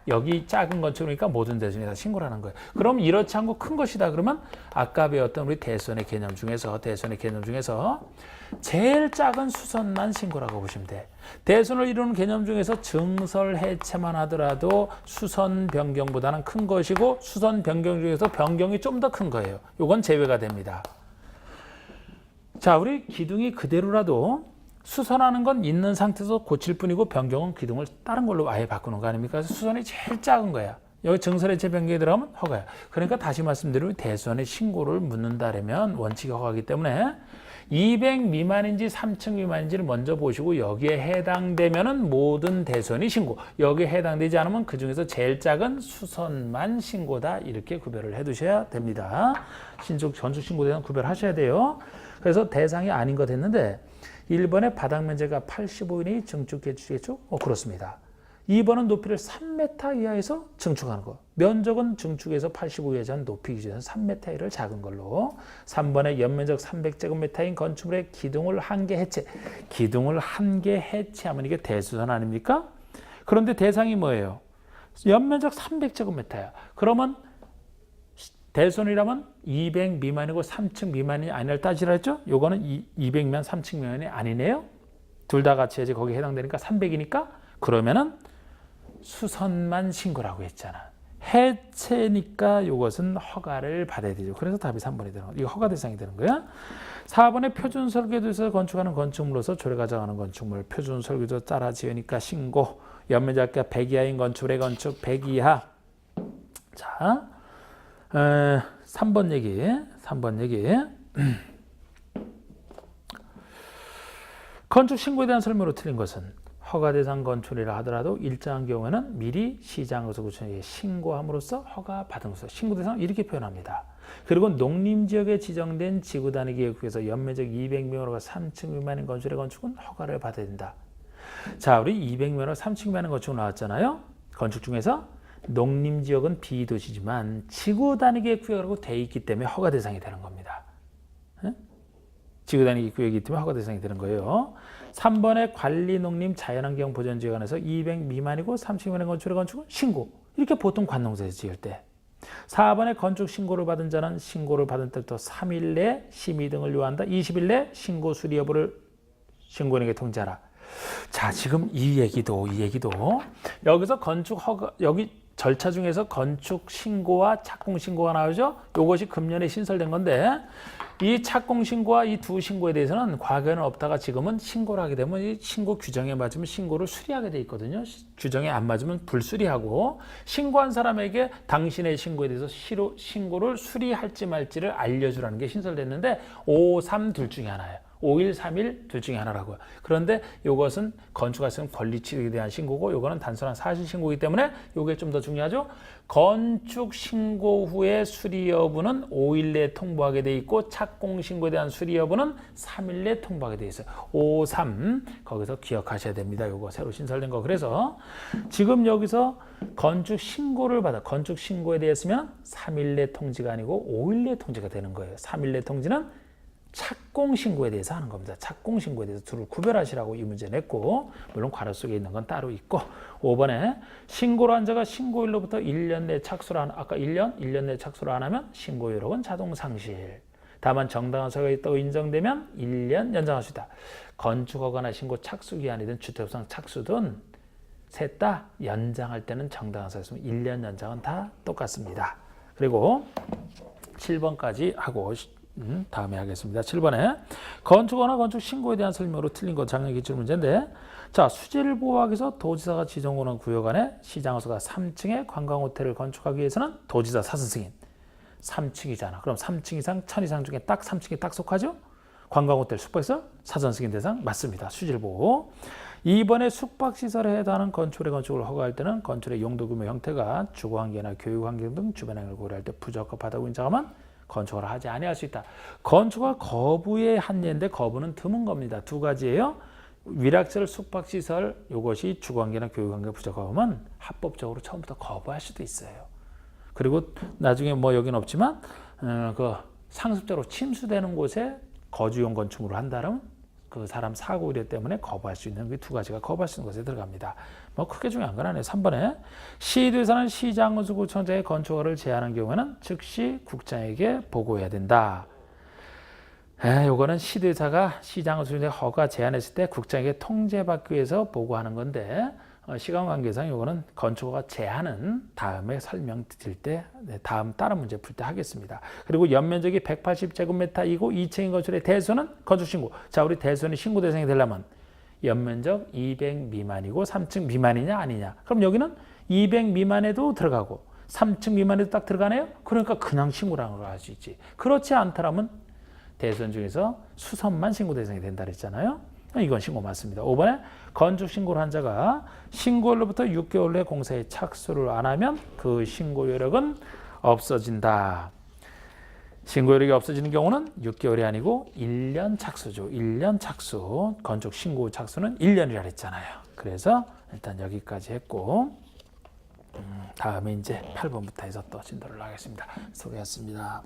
여기 작은 건축이니까 모든 대수선이 다 신고를 하는 거예요. 그럼 이렇지 않고 큰 것이다 그러면 아까 배웠던 우리 대수선의 개념 중에서 제일 작은 수선만 신고라고 보시면 돼. 대수선을 이루는 개념 중에서 증설 해체만 하더라도 수선 변경보다는 큰 것이고 수선 변경 중에서 변경이 좀 더 큰 거예요. 이건 제외가 됩니다. 자, 우리 기둥이 그대로라도 수선하는 건 있는 상태에서 고칠 뿐이고 변경은 기둥을 다른 걸로 아예 바꾸는 거 아닙니까? 그래서 수선이 제일 작은 거야. 여기 증설해체 변경이 들어가면 허가야. 그러니까 다시 말씀드리면 대수선의 신고를 묻는다라면 원칙이 허가이기 때문에 200 미만인지 3층 미만인지를 먼저 보시고 여기에 해당되면은 모든 대수선이 신고. 여기에 해당되지 않으면 그 중에서 제일 작은 수선만 신고다. 이렇게 구별을 해두셔야 됩니다. 건축 신고에 대한 구별하셔야 돼요. 그래서 대상이 아닌 것 했는데 1번의 바닥 면적가 85이니 증축, 개축? 그렇습니다. 2번은 높이를 3m 이하에서 증축하는 거. 면적은 증축에서 85 이하의 높이 기준에서 3m 이하를 작은 걸로. 3번의 연면적 300제곱미터인 건축물의 기둥을 한 개 해체. 기둥을 한 개 해체하면 이게 대수선 아닙니까? 그런데 대상이 뭐예요? 연면적 300제곱미터야. 그러면 대수선이라면 200 미만이고 3층 미만이 아니라 따지라 했죠? 요거는 200 미만, 3층 미만이 아니네요. 둘 다 같이 해야지 거기에 해당되니까 300이니까 그러면은 수선만 신고라고 했잖아. 해체니까 이것은 허가를 받아야 되죠. 그래서 답이 3번이 되는 거야. 이거 허가 대상이 되는 거야. 4번에 표준 설계도에서 건축하는 건축물로서 조례 가정하는 건축물. 표준 설계도 따라 지으니까 신고. 연면적가 100 이하인 건축물의 건축 100 이하. 자, 3번 얘기. 건축 신고에 대한 설명으로 틀린 것은 허가 대상 건축이라 하더라도 일정한 경우에는 미리 시장거주구청에 신고함으로써 허가 받은 것으로 신고 대상 이렇게 표현합니다. 그리고 농림지역에 지정된 지구단위 계획에서 연면적 200명으로가 3층 미만인 건축의 건축은 허가를 받아야 된다. 자, 우리 200명으로 3층 미만인 건축 나왔잖아요. 건축 중에서 농림지역은 비도시지만 지구단위 계획구역이라고 돼 있기 때문에 허가 대상이 되는 겁니다. 지구단위 구역이기 때문에 허가 대상이 되는 거예요. 3번에 관리농림 자연환경 보전지역 안에서 200 미만이고 30 미만의 건축의 건축은 신고. 이렇게 보통 관농지에서 지을 때. 4번에 건축 신고를 받은 자는 신고를 받은 때부터 3일 내에 심의 등을 요한다. 20일 내에 신고 수리 여부를 신고인에게 통지하라. 자, 지금 이 얘기도 여기서 건축 허가 여기 절차 중에서 건축 신고와 착공 신고가 나오죠. 이것이 금년에 신설된 건데 이 착공 신고와 이 두 신고에 대해서는 과거에는 없다가 지금은 신고를 하게 되면 이 신고 규정에 맞으면 신고를 수리하게 돼 있거든요. 규정에 안 맞으면 불수리하고 신고한 사람에게 당신의 신고에 대해서 신고를 수리할지 말지를 알려주라는 게 신설됐는데 5, 3 둘 중에 하나예요. 5일, 3일 둘 중에 하나라고요. 그런데 이것은 건축가에서는 권리취득에 대한 신고고 이거는 단순한 사실 신고이기 때문에 이게 좀 더 중요하죠. 건축 신고 후에 수리 여부는 5일 내에 통보하게 돼 있고 착공 신고에 대한 수리 여부는 3일 내에 통보하게 돼 있어요. 5, 3 거기서 기억하셔야 됩니다. 이거 새로 신설된 거. 그래서 지금 여기서 건축 신고를 받아 건축 신고에 대해서면 3일 내 통지가 아니고 5일 내 통지가 되는 거예요. 3일 내 통지는 착공 신고에 대해서 하는 겁니다. 착공 신고에 대해서 둘을 구별하시라고 이 문제 냈고 물론 괄호 속에 있는 건 따로 있고 5번에 신고를 한 자가 신고일로부터 1년 내 착수를 안 아까 1년 내 착수를 안 하면 신고 요력은 자동 상실. 다만 정당한 사유가 있다고 인정되면 1년 연장할 수 있다. 건축허가나 신고 착수 기한이든 주택협상 착수든 셋 다 연장할 때는 정당한 사유가 있으면 1년 연장은 다 똑같습니다. 그리고 7번까지 하고 다음에 하겠습니다. 7번에 건축허가나 건축 신고에 대한 설명으로 틀린 것 작년 기출 문제인데 자 수지를 보호하기 위해서 도지사가 지정하는 구역 안에 시장허가 3층의 관광호텔을 건축하기 위해서는 도지사 사전 승인 3층이잖아. 그럼 3층 이상 1000 이상 중에 딱 3층에 딱 속하죠? 관광호텔 숙박시설 사전 승인 대상 맞습니다. 수지를 보호. 2번에 숙박시설에 해당하는 건축의 건축을 허가할 때는 건축의 용도 규모 형태가 주거환경이나 교육환경 등 주변 환경을 고려할 때 부적합하다고 인정하면 건축을 하지 아니할 수 있다. 건축과 거부의 한 예인데 거부는 드문 겁니다. 두 가지예요. 위락시설, 숙박시설 이것이 주거환경이나 교육환경 부적합하면 합법적으로 처음부터 거부할 수도 있어요. 그리고 나중에 뭐 여기는 없지만 그 상습적으로 침수되는 곳에 거주용 건축물을 한다면 그 사람 사고 우려 때문에 거부할 수 있는 그 두 가지가 거부할 수 있는 것에 들어갑니다. 뭐 크게 중요한 건 아니에요. 3번에 시도에서는 시장건축구청장의 건축허가를 제한한 경우에는 즉시 국장에게 보고해야 된다. 요거는 시도의사가 시장건축구청장의 허가 제한했을 때 국장에게 통제받기 위해서 보고하는 건데 시간 관계상 이거는 건축허가 제한은 다음에 설명드릴 때 다른 문제 풀 때 하겠습니다. 그리고 연면적이 180제곱미터이고 2층인 건축의 대수는 건축신고. 자, 우리 대수는 신고 대상이 되려면 연면적 200 미만이고 3층 미만이냐 아니냐. 그럼 여기는 200 미만에도 들어가고 3층 미만에도 딱 들어가네요. 그러니까 그냥 신고라는 걸 할 수 있지. 그렇지 않더라면 대선 중에서 수선만 신고 대상이 된다 그랬잖아요. 이건 신고 맞습니다. 5번에 건축 신고를 한 자가 신고일로부터 6개월 내에 공사에 착수를 안 하면 그 신고 요력은 없어진다. 신고 요력이 없어지는 경우는 6개월이 아니고 1년 착수죠. 1년 착수. 건축 신고 착수는 1년이라 했잖아요. 그래서 일단 여기까지 했고 다음에 이제 8번부터 해서 또 진도를 하겠습니다. 수고하셨습니다.